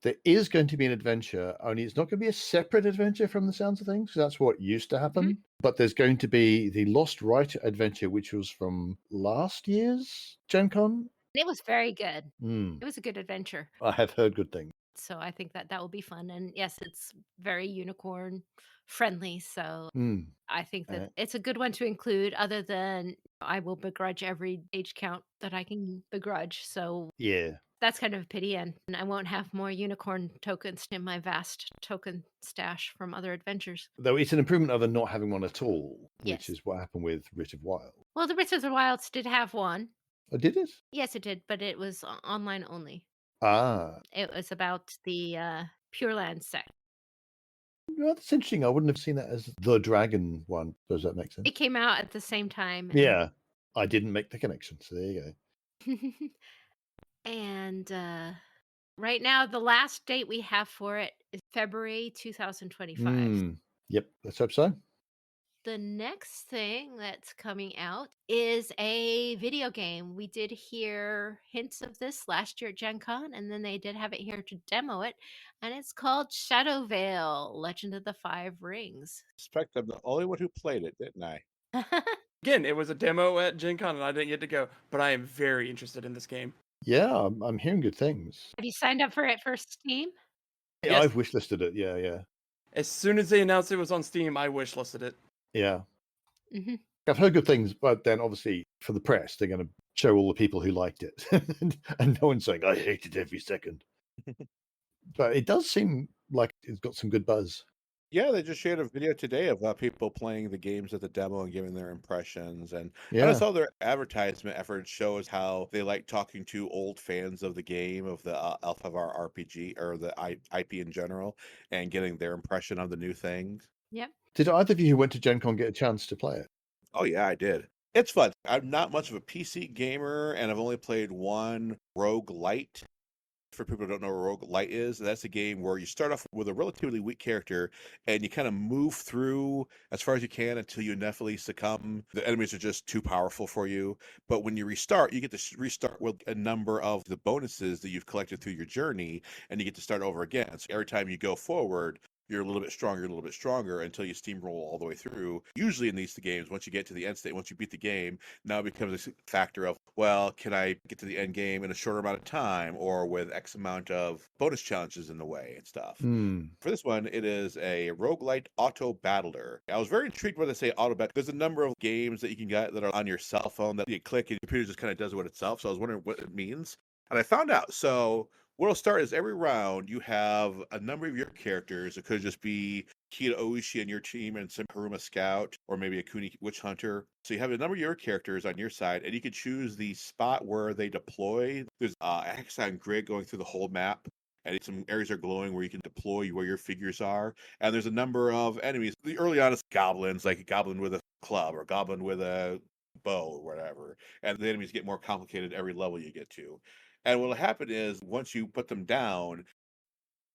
there is going to be an adventure, only it's not going to be a separate adventure from the sounds of things, 'cause that's what used to happen. But there's going to be the Lost Right adventure, which was from last year's Gencon. It was very good. Mm, It was a good adventure. I have heard good things. So I think that will be fun. And yes, it's very unicorn friendly. So Mm, I think that uh, it's a good one to include, other than I will begrudge every age count that I can begrudge. So yeah. that's kind of a pity. And I won't have more unicorn tokens in my vast token stash from other adventures. Though it's an improvement over not having one at all, which Yes. is what happened with Writ of Wild. Well, the Wits of the Wilds did have one. Oh, did it? Yes, it did, but it was online only. Ah, It was about the Pure Land sect. well, that's interesting. I wouldn't have seen that as the dragon one. Does that make sense? It came out at the same time. And Yeah, I didn't make the connection. So there you go. and right now, the last date we have for it is February 2025. Yep, let's hope so. The next thing that's coming out is a video game. We did hear hints of this last year at Gen Con, and then they did have it here to demo it. And it's called Shadow Veil, Legend of the Five Rings. I suspect I'm the only one who played it, didn't I? Again, it was a demo at Gen Con and I didn't get to go, but I am very interested in this game. Yeah, I'm hearing good things. Have you signed up for it for Steam? Yeah, Yes. I've wishlisted it. Yeah. As soon as they announced it was on Steam, I wishlisted it. Yeah. Mm-hmm. I've heard good things, but then obviously for the press, they're going to show all the people who liked it. and no one's saying, I hate it every second. But it does seem like it's got some good buzz. Yeah, they just shared a video today of people playing the games at the demo and giving their impressions. And I Yeah. just saw their advertisement effort shows how they like talking to old fans of the game, of the Alpha of our RPG or the IP in general, and getting their impression of the new things. Yep. Did either of you who went to Gen Con get a chance to play it? Oh, yeah, I did. It's fun. I'm not much of a PC gamer, and I've only played one Rogue Light. For people who don't know what Rogue Light is, that's a game where you start off with a relatively weak character and you kind of move through as far as you can until you inevitably succumb. The enemies are just too powerful for you. But when you restart, you get to restart with a number of the bonuses that you've collected through your journey, and you get to start over again. So every time you go forward, you're a little bit stronger until you steamroll all the way through. Usually in these games, once you get to the end state, once you beat the game, now it becomes a factor of, well, can I get to the end game in a shorter amount of time or with X amount of bonus challenges in the way and stuff. For this one, it is a roguelite auto battler. I was very intrigued when they say auto battle. There's a number of games that you can get that are on your cell phone that you click and your computer just kind of does it itself. So I was wondering what it means. And I found out. So what'll start is every round you have a number of your characters. It could just be Kita Oishi and your team and some Haruma Scout or maybe a Kuni Witch Hunter. So you have a number of your characters on your side and you can choose the spot where they deploy. There's a hexagon grid going through the whole map. And some areas are glowing where you can deploy where your figures are. And there's a number of enemies. Early on, it's goblins, like a goblin with a club or a goblin with a bow or whatever. And the enemies get more complicated every level you get to. And what'll happen is once you put them down,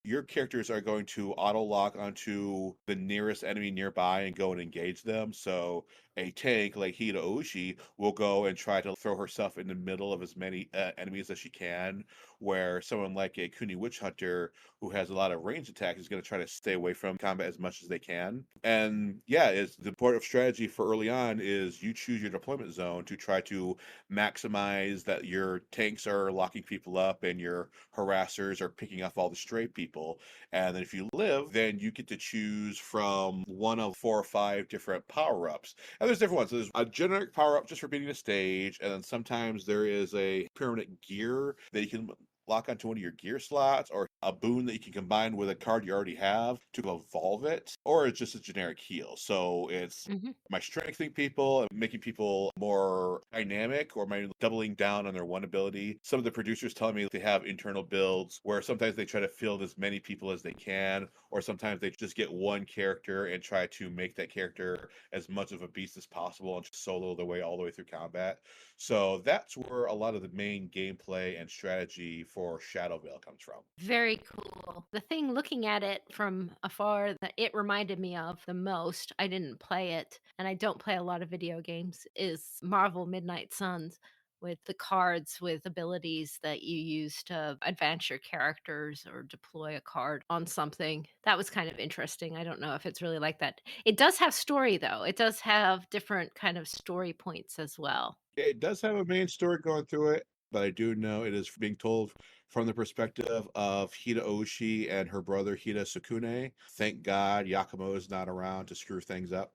your characters are going to auto lock onto the nearest enemy nearby and go and engage them. So a tank like Hida Oshi will go and try to throw herself in the middle of as many enemies as she can, where someone like a Kuni Witch Hunter who has a lot of range attacks is going to try to stay away from combat as much as they can. And yeah, it's the part of strategy for early on is you choose your deployment zone to try to maximize that your tanks are locking people up and your harassers are picking off all the stray people. And then if you live, then you get to choose from one of 4 or 5 different power-ups. And there's different ones. So there's a generic power-up just for beating a stage, and then sometimes there is a permanent gear that you can lock onto one of your gear slots, or a boon that you can combine with a card you already have to evolve it, or it's just a generic heal. So it's my strengthening people and making people more dynamic, or my doubling down on their one ability. Some of the producers tell me they have internal builds where sometimes they try to field as many people as they can, or sometimes they just get one character and try to make that character as much of a beast as possible and just solo their way all the way through combat. So that's where a lot of the main gameplay and strategy for Shadow Veil comes from. Very cool. The thing looking at it from afar that it reminded me of the most, I didn't play it, and I don't play a lot of video games, is Marvel Midnight Suns, with the cards with abilities that you use to advance your characters or deploy a card on something. That was kind of interesting. I don't know if it's really like that. It does have story though. It does have different kind of story points as well. It does have a main story going through it, but I do know it is being told from the perspective of Hida Oshi and her brother Hida Sukune. Thank God Yakumo is not around to screw things up.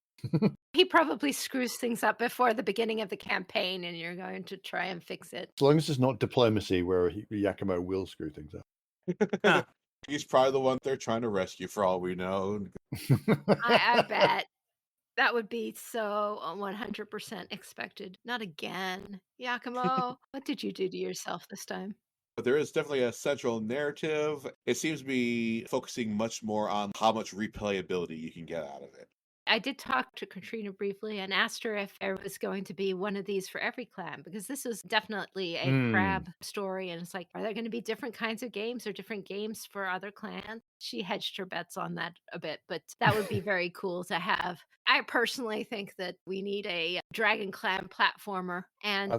He probably screws things up before the beginning of the campaign, and you're going to try and fix it. As long as it's not diplomacy where Yakumo will screw things up. He's probably the one they're trying to rescue for all we know. I bet. That would be so 100% expected. Not again. Yakumo, what did you do to yourself this time? But there is definitely a central narrative. It seems to be focusing much more on how much replayability you can get out of it. I did talk to Katrina briefly and asked her if there was going to be one of these for every clan, because this is definitely a crab story. And it's like, are there going to be different kinds of games or different games for other clans? She hedged her bets on that a bit, but that would be very cool to have. I personally think that we need a Dragon Clan platformer, and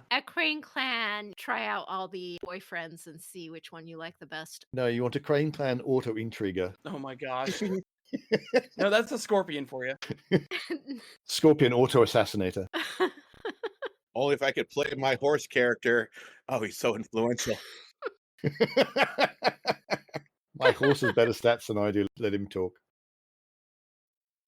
at Crane Clan, try out all the boyfriends and see which one you like the best. No, you want a Crane Clan auto intriguer. Oh my gosh. No, that's a scorpion for you. Scorpion auto assassinator. Only if I could play my horse character. Oh, he's so influential. My horse has better stats than I do. Let him talk.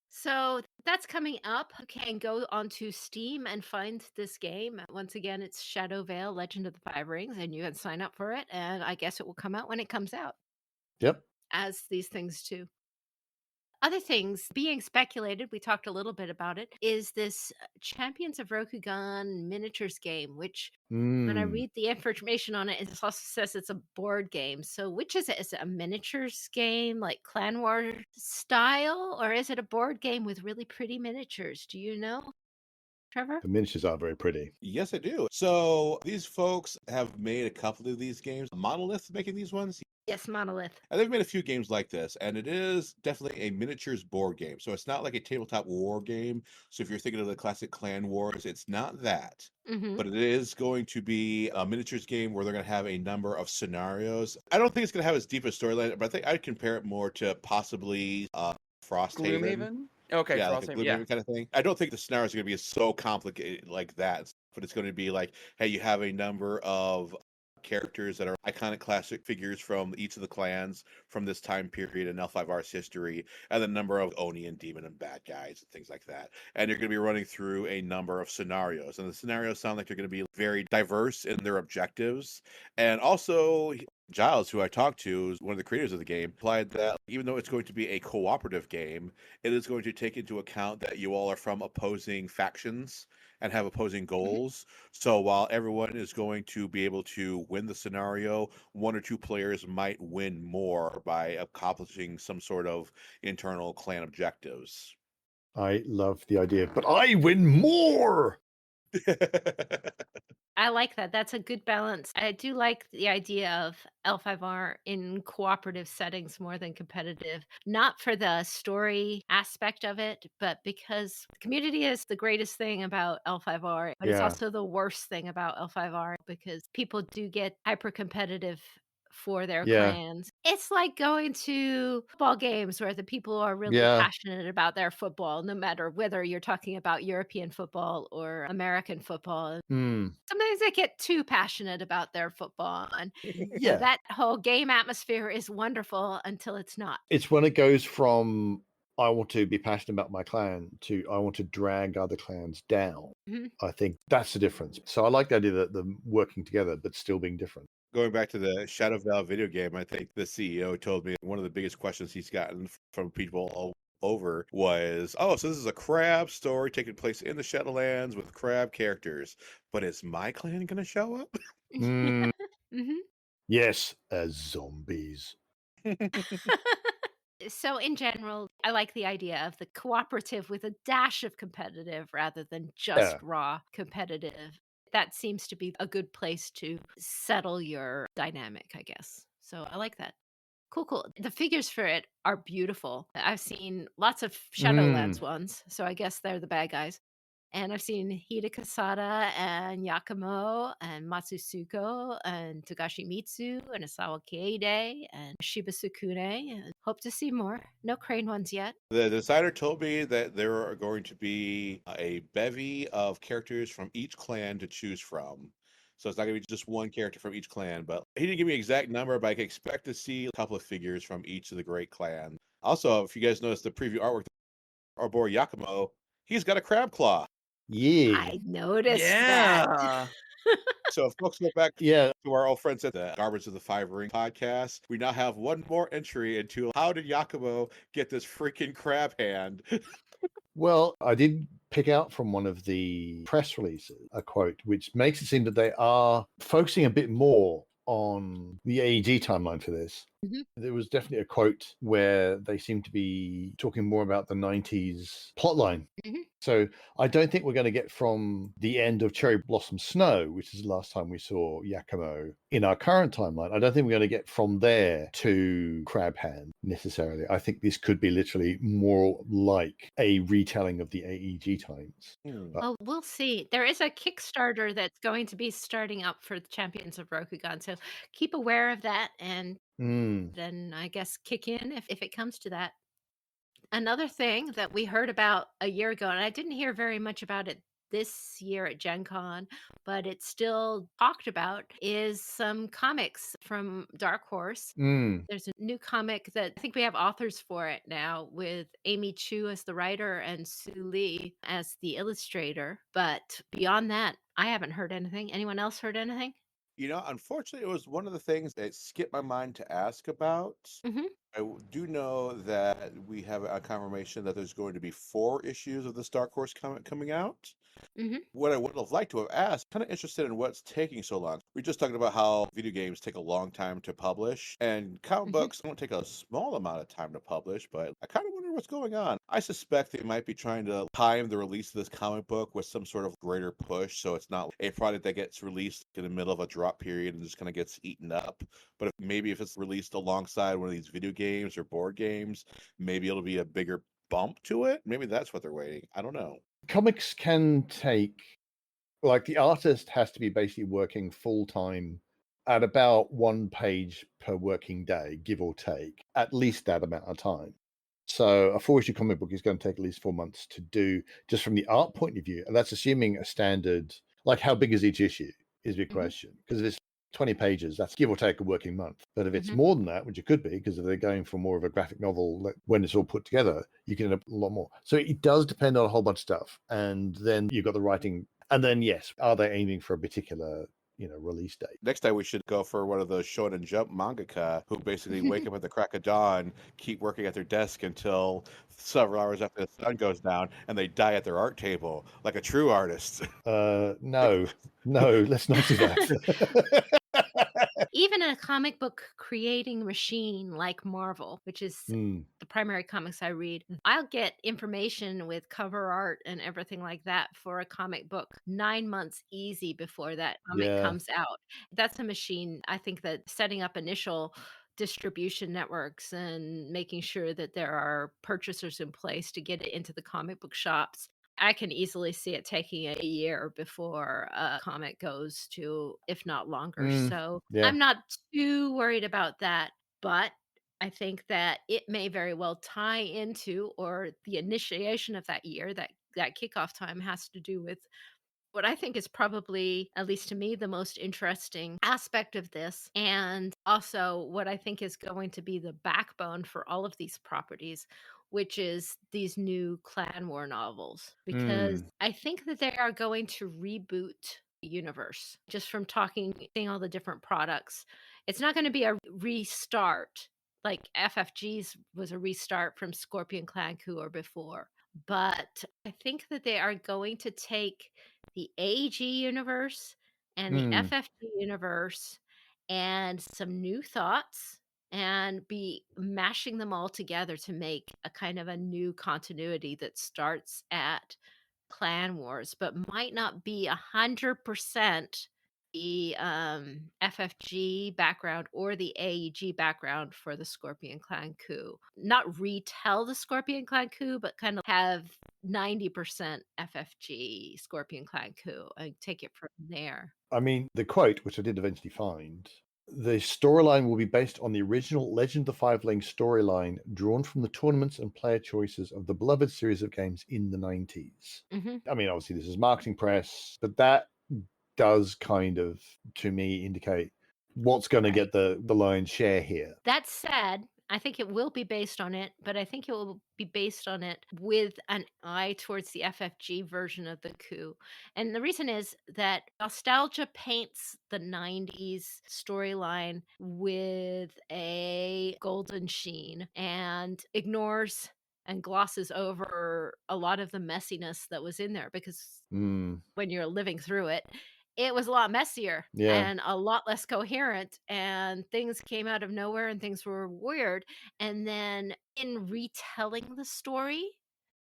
So that's coming up. You can go onto Steam and find this game. Once again, it's Shadow Veil Legend of the Five Rings, and you can sign up for it. And I guess it will come out when it comes out, Yep. as these things do. Other things being speculated, we talked a little bit about it, is this Champions of Rokugan miniatures game, which when I read the information on it, it also says it's a board game. So which is it? Is it a miniatures game like Clan War style, or is it a board game with really pretty miniatures? Do you know, Trevor? The miniatures are very pretty. Yes, I do. So these folks have made a couple of these games. Monolith making these ones. Yes, Monolith. And they've made a few games like this, and it is definitely a miniatures board game. So it's not like a tabletop war game. So if you're thinking of the classic Clan Wars, it's not that. But it is going to be a miniatures game where they're going to have a number of scenarios. I don't think it's going to have as deep a storyline, but I think I'd compare it more to possibly Frosthaven. Gloomhaven? Okay, Yeah, like a Frosthaven, Gloomhaven yeah. kind of thing. I don't think the scenarios are going to be so complicated like that, but it's going to be like, hey, you have a number of characters that are iconic classic figures from each of the clans from this time period in L5R's history, and the number of Oni and demon and bad guys and things like that. And you're going to be running through a number of scenarios, and the scenarios sound like they're going to be very diverse in their objectives. And also, Giles, who I talked to, is one of the creators of the game, implied that even though it's going to be a cooperative game, it is going to take into account that you all are from opposing factions and have opposing goals. So while everyone is going to be able to win the scenario, one or two players might win more by accomplishing some sort of internal clan objectives. I love the idea, but I win more. I like that. That's a good balance. I do like the idea of L5R in cooperative settings more than competitive, not for the story aspect of it, but because community is the greatest thing about L5R, but it's Yeah. also the worst thing about L5R because people do get hyper competitive for their Yeah. clans. It's like going to football games where the people are really Yeah. passionate about their football, no matter whether you're talking about European football or American football. Mm. Sometimes they get too passionate about their football, and Yeah. that whole game atmosphere is wonderful until it's not. It's when it goes from I want to be passionate about my clan to I want to drag other clans down. Mhm. I think that's the difference. So I like the idea that them working together but still being different. Going back to the Shadow Val video game, I think the CEO told me one of the biggest questions he's gotten from people all over was, "Oh, so this is a crab story taking place in the Shadowlands with crab characters, but is my clan going to show up?" Mm, Mhm. yes, as zombies. So in general, I like the idea of the cooperative with a dash of competitive rather than Yeah. just raw competitive. That seems to be a good place to settle your dynamic, I guess. So I like that. Cool, cool. The figures for it are beautiful. I've seen lots of Shadowlands Mm. ones, so I guess they're the bad guys. And I've seen Hida Kasada and Yakumo and Matsusuko and Togashi Mitsu and Asawa Keide and Shiba Sukune. And hope to see more. No crane ones yet. The designer told me that there are going to be a bevy of characters from each clan to choose from. So it's not going to be just one character from each clan, but he didn't give me an exact number, but I can expect to see a couple of figures from each of the great clans. Also, if you guys noticed the preview artwork, our boy Yakumo, he's got a crab claw. Yeah. I noticed that. Yeah. So if folks go back Yeah. to our old friends at the Garbage of the Five Ring podcast, we now have one more entry into how did Yakumo get this freaking crab hand? Well, I did pick out from one of the press releases a quote which makes it seem that they are focusing a bit more on the AEG timeline for this. Mhm. There was definitely a quote where they seem to be talking more about the 90s plotline. Mhm. So I don't think we're going to get from the end of Cherry Blossom Snow, which is the last time we saw Yakumo in our current timeline. I don't think we're going to get from there to Crab Hand necessarily. I think this could be literally more like a retelling of the AEG times. But Well, we'll see. There is a Kickstarter that's going to be starting up for the Champions of Rokugan. So keep aware of that and mm, then I guess kick in if it comes to that. Another thing that we heard about a year ago, and I didn't hear very much about it this year at Gencon, but it's still talked about, is some comics from Dark Horse. mm, There's a new comic that I think we have authors for it now with Amy Chu as the writer and Sue Lee as the illustrator. But beyond that, I haven't heard anything. Anyone else heard anything? You know, unfortunately, it was one of the things that skipped my mind to ask about. Mm-hmm. Do know that we have a confirmation that there's going to be 4 issues of this Dark Horse comic coming out. Mm-hmm. What I would have liked to have asked, kind of interested in what's taking so long. We just talked about how video games take a long time to publish, and comic Mm-hmm. books don't take a small amount of time to publish, but I kind of wonder what's going on. I suspect they might be trying to time the release of this comic book with some sort of greater push, so it's not a product that gets released in the middle of a drop period and just kind of gets eaten up. But if it's released alongside one of these video games or board games, maybe it'll be a bigger bump to it. Maybe that's what they're waiting. I don't know. comics can take, like, the artist has to be basically working full time at about 1 page per working day, give or take, at least that amount of time. So a 4 issue comic book is going to take at least 4 months to do, just from the art point of view. And that's assuming a standard, like, how big is each issue is a big Mhm. question. Because if it's 20 pages, that's give or take a working month. But if it's Mhm. more than that, which it could be, because if they're going for more of a graphic novel, when it's all put together, you can end up a lot more. So it does depend on a whole bunch of stuff. And then you've got the writing. And then, yes, are they aiming for a particular, release date? Next time we should go for one of those Shonen Jump mangaka who basically wake up at the crack of dawn, keep working at their desk until several hours after the sun goes down, and they die at their art table like a true artist. No, let's not do that. even a comic book creating machine like Marvel, which is Mm, the primary comics I read, I'll get information with cover art and everything like that for a comic book 9 months easy before that comic yeah. comes out. That's a machine. I think that setting up initial distribution networks and making sure that there are purchasers in place to get it into the comic book shops, I can easily see it taking a year before a comic goes to, if not longer. Mm, So yeah. I'm not too worried about that. But I think that it may very well tie into, or the initiation of that year, that kickoff time has to do with what I think is probably, at least to me, the most interesting aspect of this, and also what I think is going to be the backbone for all of these properties, which is these new Clan War novels. Because Mm, I think that they are going to reboot the universe just from talking, seeing all the different products. It's not going to be a restart like FFG's was a restart from Scorpion Clan Coup or before. But I think that they are going to take the AG universe and the mm, FFG universe and some new thoughts and be mashing them all together to make a kind of a new continuity that starts at Clan Wars, but might not be 100% the FFG background or the AEG background for the Scorpion Clan Coup. Not retell the Scorpion Clan Coup, but kind of have 90% FFG Scorpion Clan Coup and take it from there. I mean, the quote, which I did eventually find, the storyline will be based on the original Legend of the Five Links storyline drawn from the tournaments and player choices of the beloved series of games in the 90s. hmm I mean, obviously, this is marketing press, but that does kind of, to me, indicate what's going to Right. get the lion's share here. That said, I think it will be based on it, but I think it will be based on it with an eye towards the FFG version of the coup. And the reason is that nostalgia paints the 90s storyline with a golden sheen and ignores and glosses over a lot of the messiness that was in there, because Mm, when you're living through it, it was a lot messier yeah. and a lot less coherent, and things came out of nowhere and things were weird. And then in retelling the story,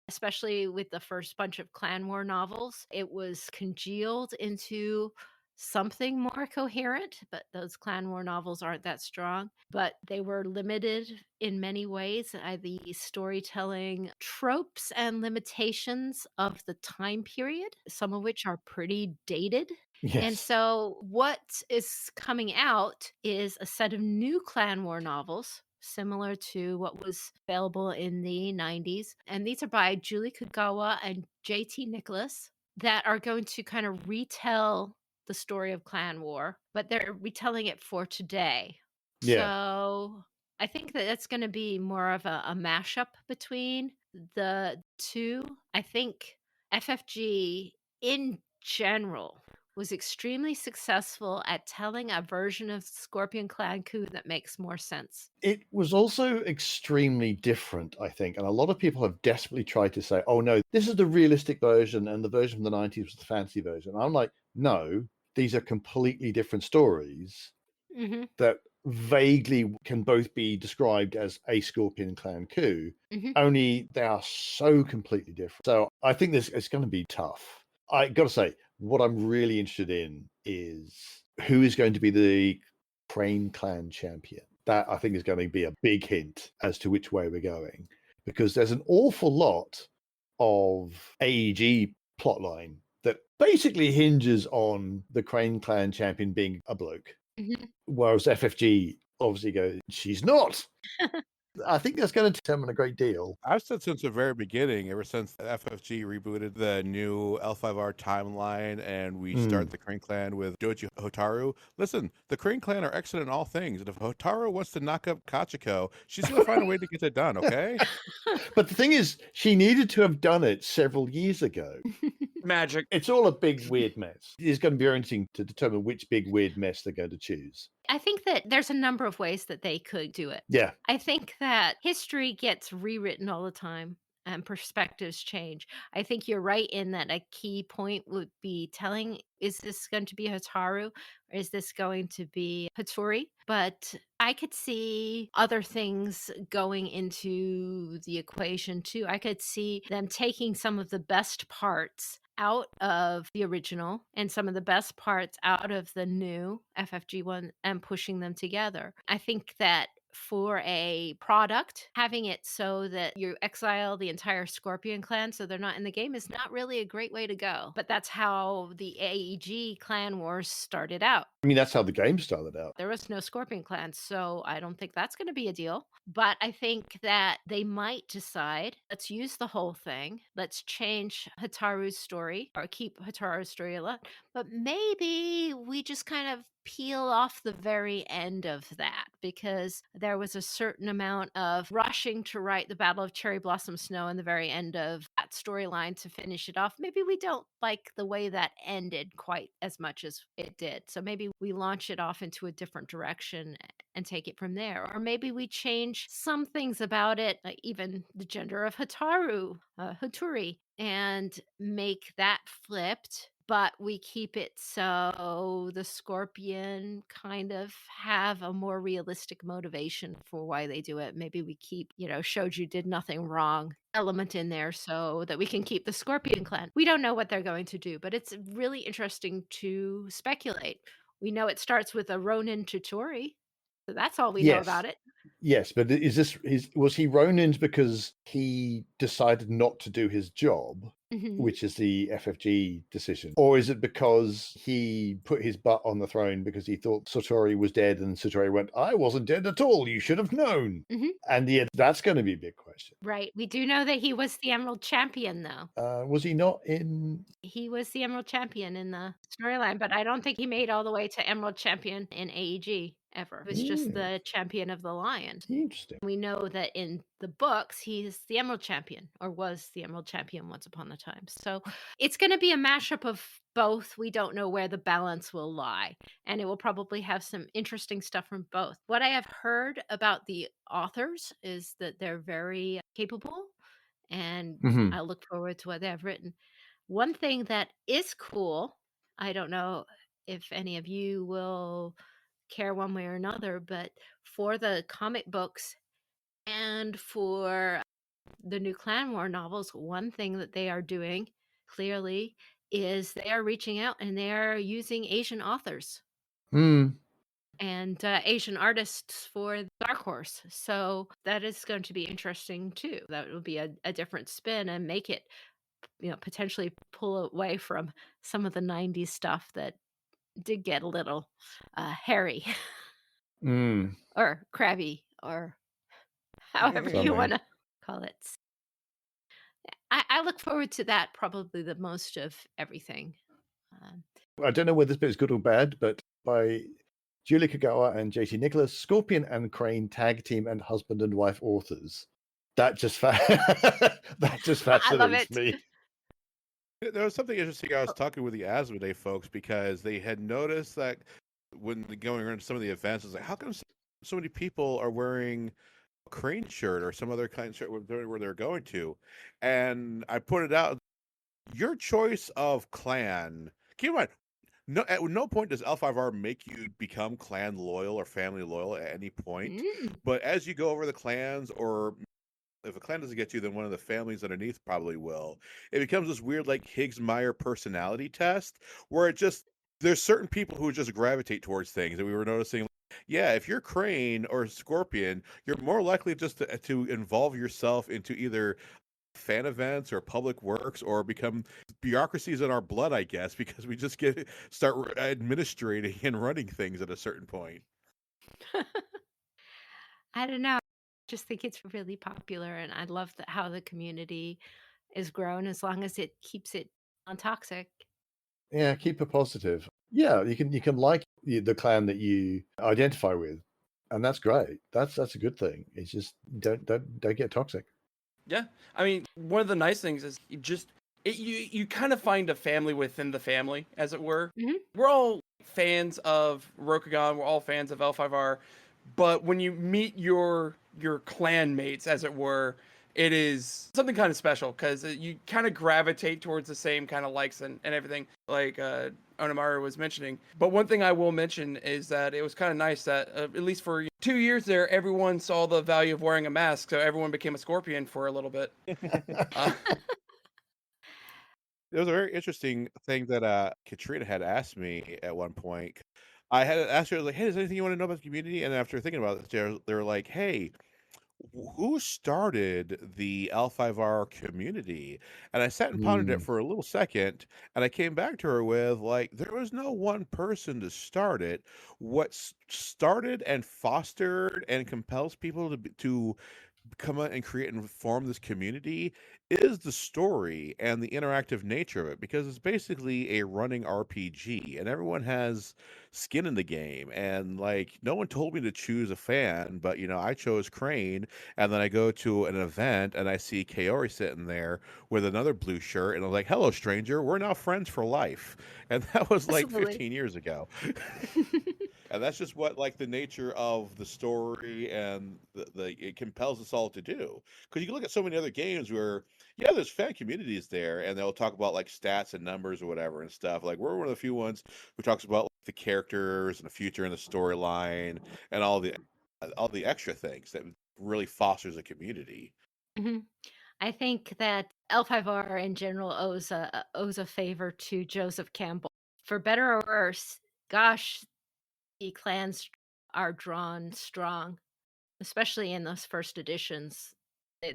especially with the first bunch of Clan War novels, it was congealed into something more coherent, but those Clan War novels aren't that strong. But they were limited in many ways. The storytelling tropes and limitations of the time period, some of which are pretty dated. And Yes. so, what is coming out is a set of new Clan War novels, similar to what was available in the 90s. And these are by Julie Kagawa and JT Nicholas, that are going to kind of retell the story of Clan War, but they're retelling it for today. Yeah. So I think that it's going to be more of a mashup between the two. I think FFG in general was extremely successful at telling a version of Scorpion Clan Coup that makes more sense. It was also extremely different, I think. And a lot of people have desperately tried to say, oh, no, this is the realistic version and the version from the 90s was the fantasy version. I'm like, no, these are completely different stories hmm that vaguely can both be described as a Scorpion Clan coup, hmm only they are so completely different. So I think this it's going to be tough. I got to say, what I'm really interested in is who is going to be the Crane Clan champion. That I think is going to be a big hint as to which way we're going, because there's an awful lot of AEG plotline that basically hinges on the Crane Clan champion being a bloke, hmm whereas FFG obviously goes, she's not. I think that's going to determine a great deal. I've said since the very beginning, ever since FFG rebooted the new L5R timeline and we start the Crane Clan with Doji Hotaru. Listen, the Crane Clan are excellent in all things. And if Hotaru wants to knock up Kachiko, she's going to find a way to get it done, okay? But the thing is, she needed to have done it several years ago. Magic. It's all a big, weird mess. It's going to be very interesting to determine which big, weird mess they're going to choose. I think that there's a number of ways that they could do it. Yeah. I think that history gets rewritten all the time. and perspectives change. I think you're right in that a key point would be telling, is this going to be Hataru or is this going to be Hattori? But I could see other things going into the equation too. I could see them taking some of the best parts out of the original and some of the best parts out of the new FFG one and pushing them together. I think that for a product, having it so that you exile the entire Scorpion clan so they're not in the game is not really a great way to go. But that's how the AEG clan wars started out. I mean, that's how the game started out. There was no Scorpion clan, so I don't think that's going to be a deal. But I think that they might decide, let's use the whole thing. Let's change Hataru's story or keep Hataru's story alive. But maybe we just kind of peel off the very end of that because there was a certain amount of rushing to write the Battle of Cherry Blossom Snow in the very end of that storyline to finish it off. Maybe we don't like the way that ended quite as much as it did. So maybe we launch it off into a different direction and take it from there. Or maybe we change some things about it, like even the gender of Hattori, and make that flipped. But we keep it so the Scorpion kind of have a more realistic motivation for why they do it. Maybe we keep, Shoju did nothing wrong element in there so that we can keep the Scorpion clan. We don't know what they're going to do, but it's really interesting to speculate. We know it starts with a Ronin Tutori. So that's all we know about it. Yes, but was he Ronin's because he decided not to do his job, which is the FFG decision? Or is it because he put his butt on the throne because he thought Satori was dead and Satori went, I wasn't dead at all, you should have known. And that's going to be a big question. Right. We do know that he was the Emerald Champion, though. Was he not in... He was the Emerald Champion in the storyline, but I don't think he made all the way to Emerald Champion in AEG ever. It was just the Champion of the Lion. Interesting. We know that in the books, he's the Emerald Champion, or was the Emerald Champion once upon a time. So it's going to be a mashup of both. We don't know where the balance will lie, and it will probably have some interesting stuff from both. What I have heard about the authors is that they're very capable, and I look forward to what they have written. One thing that is cool, I don't know if any of you will care one way or another, but for the comic books and for the new Clan War novels, one thing that they are doing clearly is they are reaching out and they are using Asian authors and Asian artists for Dark Horse. So that is going to be interesting too. That will be a different spin and make it, potentially pull away from some of the 90s stuff that did get a little hairy or crabby or however you want to call it. I look forward to that probably the most of everything. I don't know whether this bit is good or bad, but by Julie Kagawa and JT Nicholas, Scorpion and Crane tag team and husband and wife authors. That just fascinates me. There was something interesting. I was talking with the Asmodee folks because they had noticed that when going around some of the events, it's like, how come so many people are wearing a Crane shirt or some other kind of shirt where they're going to? And I pointed out, your choice of clan, keep in mind, at no point does L5R make you become clan loyal or family loyal at any point. But as you go over the clans, or if a clan doesn't get you, then one of the families underneath probably will. It becomes this weird, like, Higgs-Meyer personality test where there's certain people who just gravitate towards things. And we were noticing, if you're Crane or Scorpion, you're more likely just to involve yourself into either fan events or public works or become bureaucracies in our blood, I guess, because we just start administrating and running things at a certain point. I don't know. Just think it's really popular, and I love how the community is grown as long as it keeps it non-toxic. Yeah, keep it positive. Yeah, you can like the clan that you identify with, and that's great. That's a good thing. It's just don't get toxic. Yeah, I mean, one of the nice things is you kind of find a family within the family, as it were. We're all fans of Rokugan. We're all fans of L5R. But when you meet your clan mates, as it were, it is something kind of special because you kind of gravitate towards the same kind of likes and everything, like Onamaru was mentioning. But one thing I will mention is that it was kind of nice that, at least for 2 years there, everyone saw the value of wearing a mask, so everyone became a scorpion for a little bit. It was a very interesting thing that Katrina had asked me at one point. I had asked her, like, "Hey, is there anything you want to know about the community?" And after thinking about it, they were like, "Hey, who started the L5R community?" And I sat and pondered it for a little second, and I came back to her with, like, there was no one person to start it. What started and fostered and compels people to come out and create and form this community is the story and the interactive nature of it, because it's basically a running RPG and everyone has skin in the game. And like, no one told me to choose a fan, but I chose Crane. And then I go to an event and I see Kaori sitting there with another blue shirt, and I'm like, "Hello, stranger, we're now friends for life." And that was like Absolutely. 15 years ago. And that's just what, like, the nature of the story and it compels us all to do. Because you can look at so many other games where, yeah, there's fan communities there, and they'll talk about like stats and numbers or whatever and stuff. Like, we're one of the few ones who talks about like, the characters and the future and the storyline and all the extra things that really fosters a community. Mhm. I think that L5R in general owes a favor to Joseph Campbell. For better or worse, gosh, the clans are drawn strong, especially in those first editions.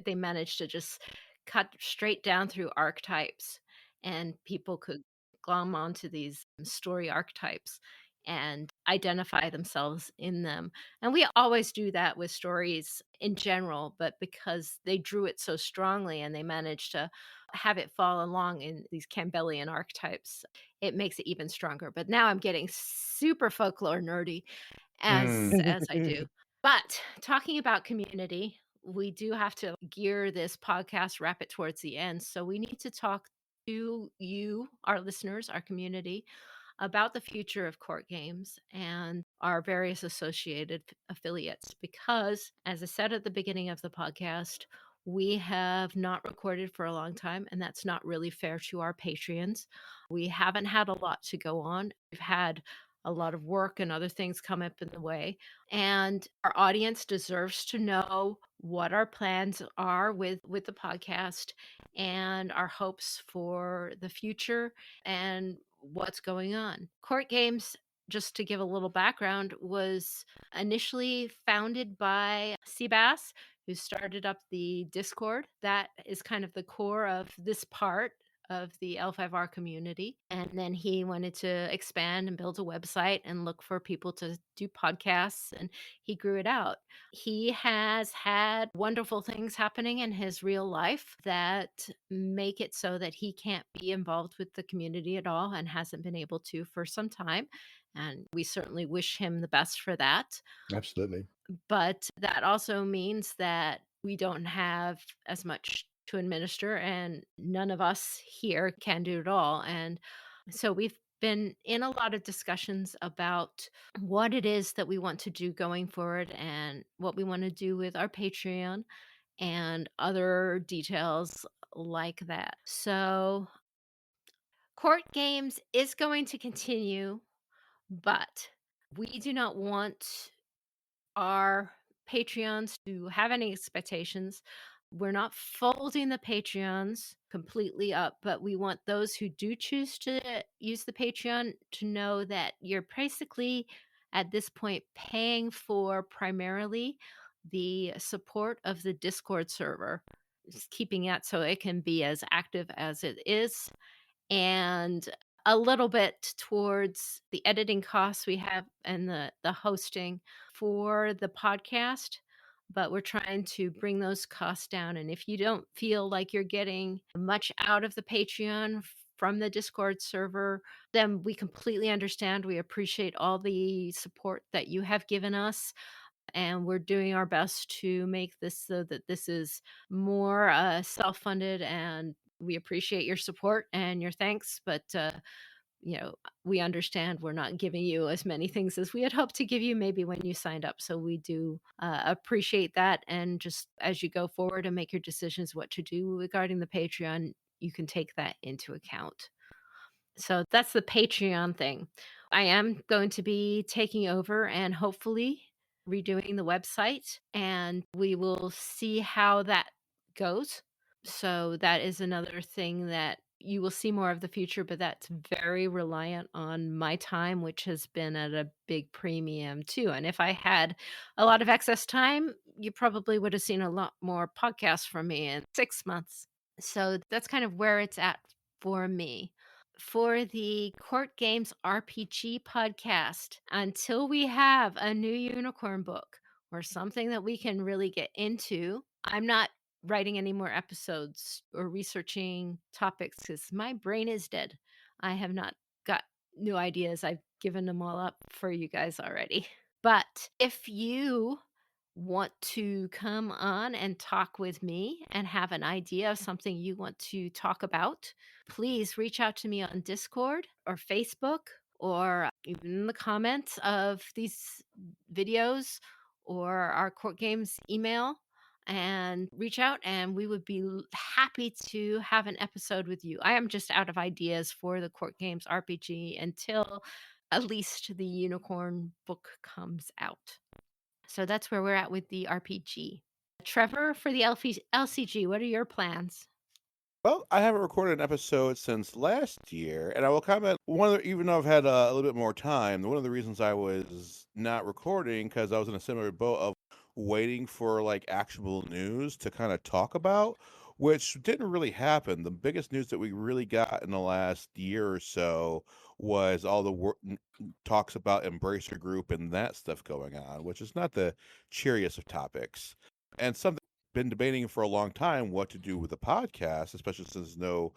They managed to just cut straight down through archetypes, and people could glom onto these story archetypes and identify themselves in them. And we always do that with stories in general, but because they drew it so strongly and they managed to have it fall along in these Campbellian archetypes, it makes it even stronger. But now I'm getting super folklore nerdy as I do. But talking about community, we do have to gear this podcast, wrap it towards the end. So we need to talk to you, our listeners, our community, about the future of court games and our various associated affiliates. Because, as I said at the beginning of the podcast, we have not recorded for a long time, and that's not really fair to our Patreons. We haven't had a lot to go on. We've had a lot of work and other things come up in the way. And our audience deserves to know what our plans are with the podcast and our hopes for the future and what's going on. Court Games, just to give a little background, was initially founded by Seabass, who started up the Discord. That is kind of the core of this part of the L5R community. And then he wanted to expand and build a website and look for people to do podcasts, and he grew it out. He has had wonderful things happening in his real life that make it so that he can't be involved with the community at all and hasn't been able to for some time. And we certainly wish him the best for that. Absolutely. But that also means that we don't have as much to administer, and none of us here can do it all. And so we've been in a lot of discussions about what it is that we want to do going forward and what we want to do with our Patreon and other details like that. So, Court Games is going to continue, but we do not want our Patreons to have any expectations. We're not folding the Patreons completely up, but we want those who do choose to use the Patreon to know that you're basically at this point paying for primarily the support of the Discord server, just keeping that so it can be as active as it is, and a little bit towards the editing costs we have and the hosting for the podcast, but we're trying to bring those costs down. And if you don't feel like you're getting much out of the Patreon from the Discord server, then we completely understand. We appreciate all the support that you have given us, and we're doing our best to make this so that this is more self-funded, and we appreciate your support and your thanks, but we understand we're not giving you as many things as we had hoped to give you maybe when you signed up. So we do appreciate that. And just as you go forward and make your decisions what to do regarding the Patreon, you can take that into account. So that's the Patreon thing. I am going to be taking over and hopefully redoing the website, and we will see how that goes. So that is another thing that you will see more of the future, but that's very reliant on my time, which has been at a big premium too. And if I had a lot of excess time, you probably would have seen a lot more podcasts from me in 6 months. So that's kind of where it's at for me. For the Court Games RPG podcast, until we have a new unicorn book or something that we can really get into, I'm not writing any more episodes or researching topics because my brain is dead. I have not got new ideas. I've given them all up for you guys already. But if you want to come on and talk with me and have an idea of something you want to talk about, please reach out to me on Discord or Facebook or even in the comments of these videos or our Court Games email, and reach out and we would be happy to have an episode with you. I am just out of ideas for the Court Games RPG until at least the unicorn book comes out. So that's where we're at with the RPG. Trevor, for the LCG, what are your plans? Well, I haven't recorded an episode since last year, and I will comment. Even though I've had a little bit more time, one of the reasons I was not recording because I was in a similar boat of waiting for like actionable news to kind of talk about, which didn't really happen. The biggest news that we really got in the last year or so was all the talks about Embracer Group and that stuff going on, which is not the cheeriest of topics, and something been debating for a long time what to do with the podcast, especially since there's no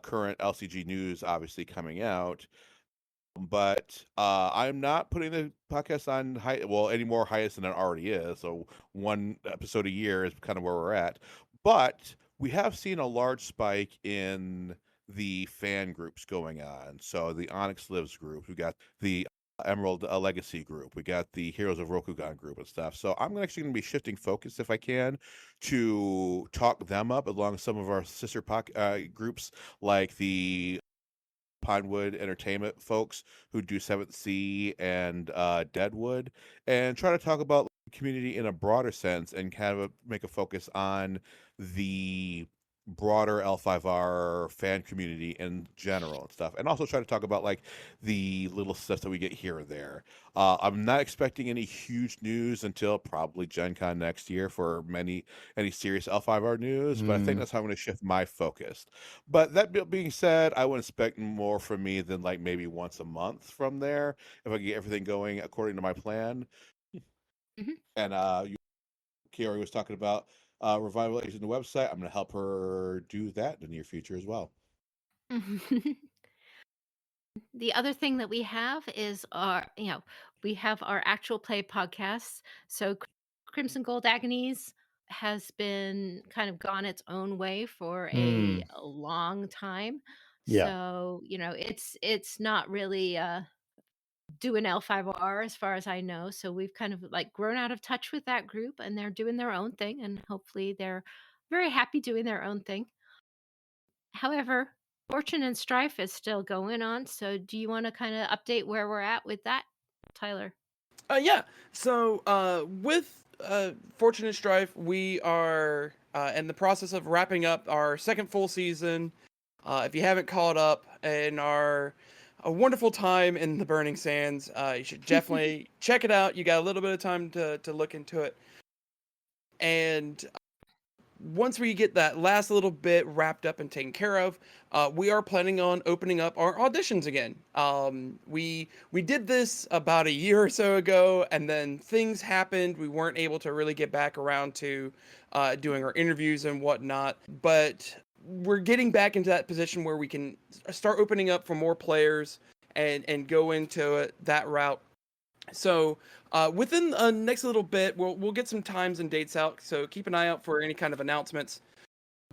current LCG news obviously coming out. But I'm not putting the podcast on any more hiatus than it already is. So one episode a year is kind of where we're at. But we have seen a large spike in the fan groups going on. So the Onyx Lives group, we got the Emerald Legacy group, we got the Heroes of Rokugan group and stuff. So I'm actually going to be shifting focus, if I can, to talk them up along with some of our sister groups like the Pinewood Entertainment folks who do Seventh Sea and Deadwood, and try to talk about community in a broader sense and kind of make a focus on the broader L5R fan community in general and stuff, and also try to talk about like the little stuff that we get here and there. I'm not expecting any huge news until probably Gencon next year for any serious L5R news, but I think that's how I'm going to shift my focus. But that being said, I would expect more from me than like maybe once a month from there if I get everything going according to my plan. Mhm. And Kiori was talking about revitalizing the website. I'm going to help her do that in the near future as well. The other thing that we have is we have our actual play podcasts. So Crimson Gold Agonies has been kind of gone its own way for a long time. Yeah. So, it's not really doing L5R as far as I know. So we've kind of like grown out of touch with that group, and they're doing their own thing, and hopefully they're very happy doing their own thing. However, Fortune and Strife is still going on. So do you want to kind of update where we're at with that, Tyler? Yeah. So with Fortune and Strife, we are in the process of wrapping up our second full season. If you haven't caught up in our a wonderful time in the Burning Sands, you should definitely check it out. You got a little bit of time to look into it. And once we get that last little bit wrapped up and taken care of, we are planning on opening up our auditions again. We did this about a year or so ago, and then things happened. We weren't able to really get back around to doing our interviews and whatnot. But we're getting back into that position where we can start opening up for more players and go into it that route. So within the next little bit, we'll get some times and dates out. So keep an eye out for any kind of announcements.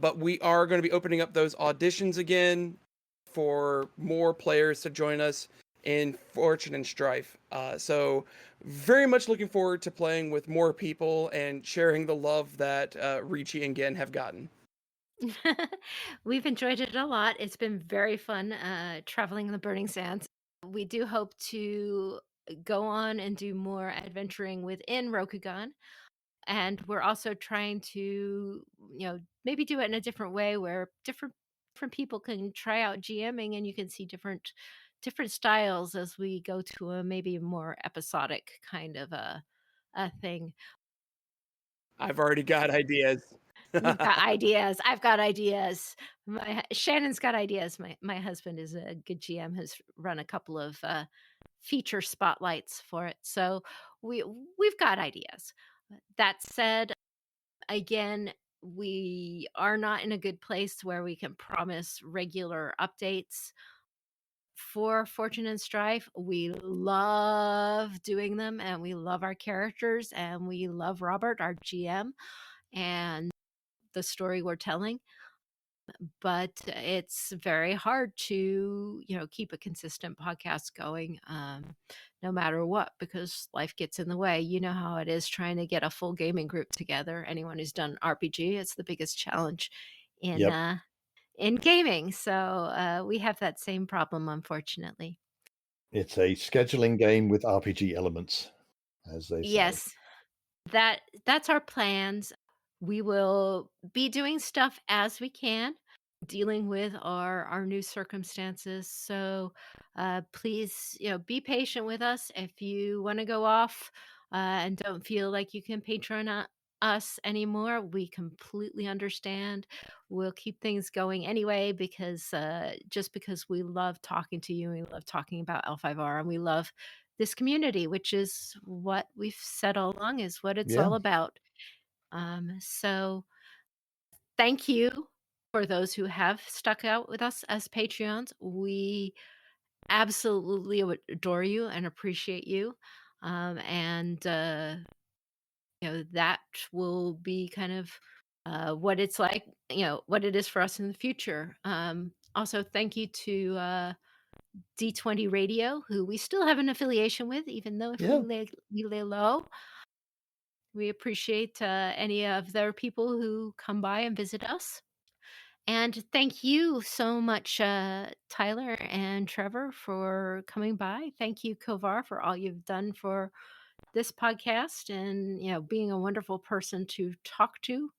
But we are going to be opening up those auditions again for more players to join us in Fortune and Strife. So very much looking forward to playing with more people and sharing the love that Ricci and Gen have gotten. We've enjoyed it a lot. It's been very fun traveling in the Burning Sands. We do hope to go on and do more adventuring within Rokugan. And we're also trying to, maybe do it in a different way where different people can try out GMing and you can see different styles as we go to a maybe more episodic kind of a thing. I've already got ideas. You've got ideas. I've got ideas. Shannon's got ideas. My husband is a good GM, has run a couple of feature spotlights for it. So we've got ideas. That said, again, we are not in a good place where we can promise regular updates for Fortune and Strife. We love doing them and we love our characters and we love Robert, our GM, and the story we're telling. But it's very hard to, keep a consistent podcast going no matter what, because life gets in the way. You know how it is trying to get a full gaming group together. Anyone who's done RPG, it's the biggest challenge in Yep. In gaming. So we have that same problem, unfortunately. It's a scheduling game with RPG elements, as they say. Yes, that's our plans. We will be doing stuff as we can, dealing with our new circumstances. So please, be patient with us. If you want to go off and don't feel like you can patron us anymore, we completely understand. We'll keep things going anyway, because just because we love talking to you, and we love talking about L5R, and we love this community, which is what we've said all along is what it's Yeah. all about. So thank you for those who have stuck out with us as Patreons. We absolutely adore you and appreciate you. And that will be kind of what it's like, what it is for us in the future. Also, thank you to D20 Radio, who we still have an affiliation with, even though if Yeah. we lay low. We appreciate any of their people who come by and visit us. And thank you so much, Tyler and Trevor, for coming by. Thank you, Kovar, for all you've done for this podcast and, being a wonderful person to talk to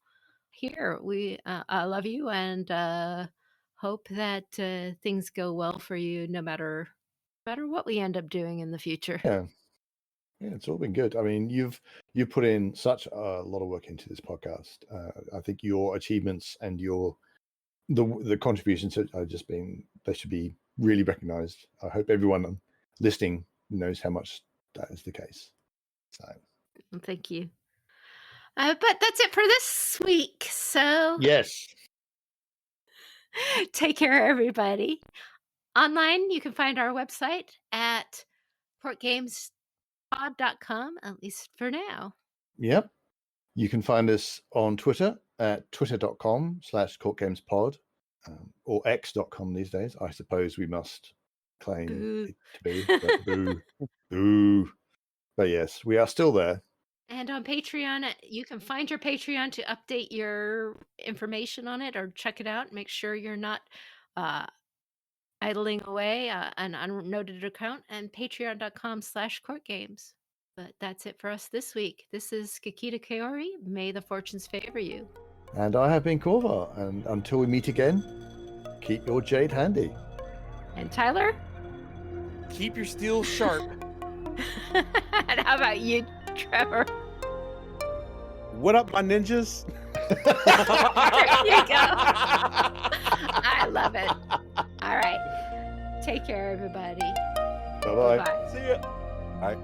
here. I love you and hope that things go well for you no matter what we end up doing in the future. Yeah, it's all been good. I mean, you've put in such a lot of work into this podcast. I think your achievements and the contributions are just they should be really recognized. I hope everyone listening knows how much that is the case. So thank you. But that's it for this week. So yes, take care, everybody. Online, you can find our website at portgamespod.com, at least for now. yep. You can find us on Twitter at twitter.com/courtgamespod or x.com these days. I suppose we must claim Boo. it to be. But boo. Boo. But yes, we are still there. And on Patreon, you can find your Patreon to update your information on it or check it out. Make sure you're not idling away an unnoted account, and patreon.com/courtgames. But that's it for us this week. This is Kikita Kaori. May the fortunes favor you. And I have been Korvar. And until we meet again, keep your jade handy. And Tyler? Keep your steel sharp. And how about you, Trevor? What up, my ninjas? There you go. I love it. All right. Take care, everybody. Bye-bye. Bye-bye. See ya. All right.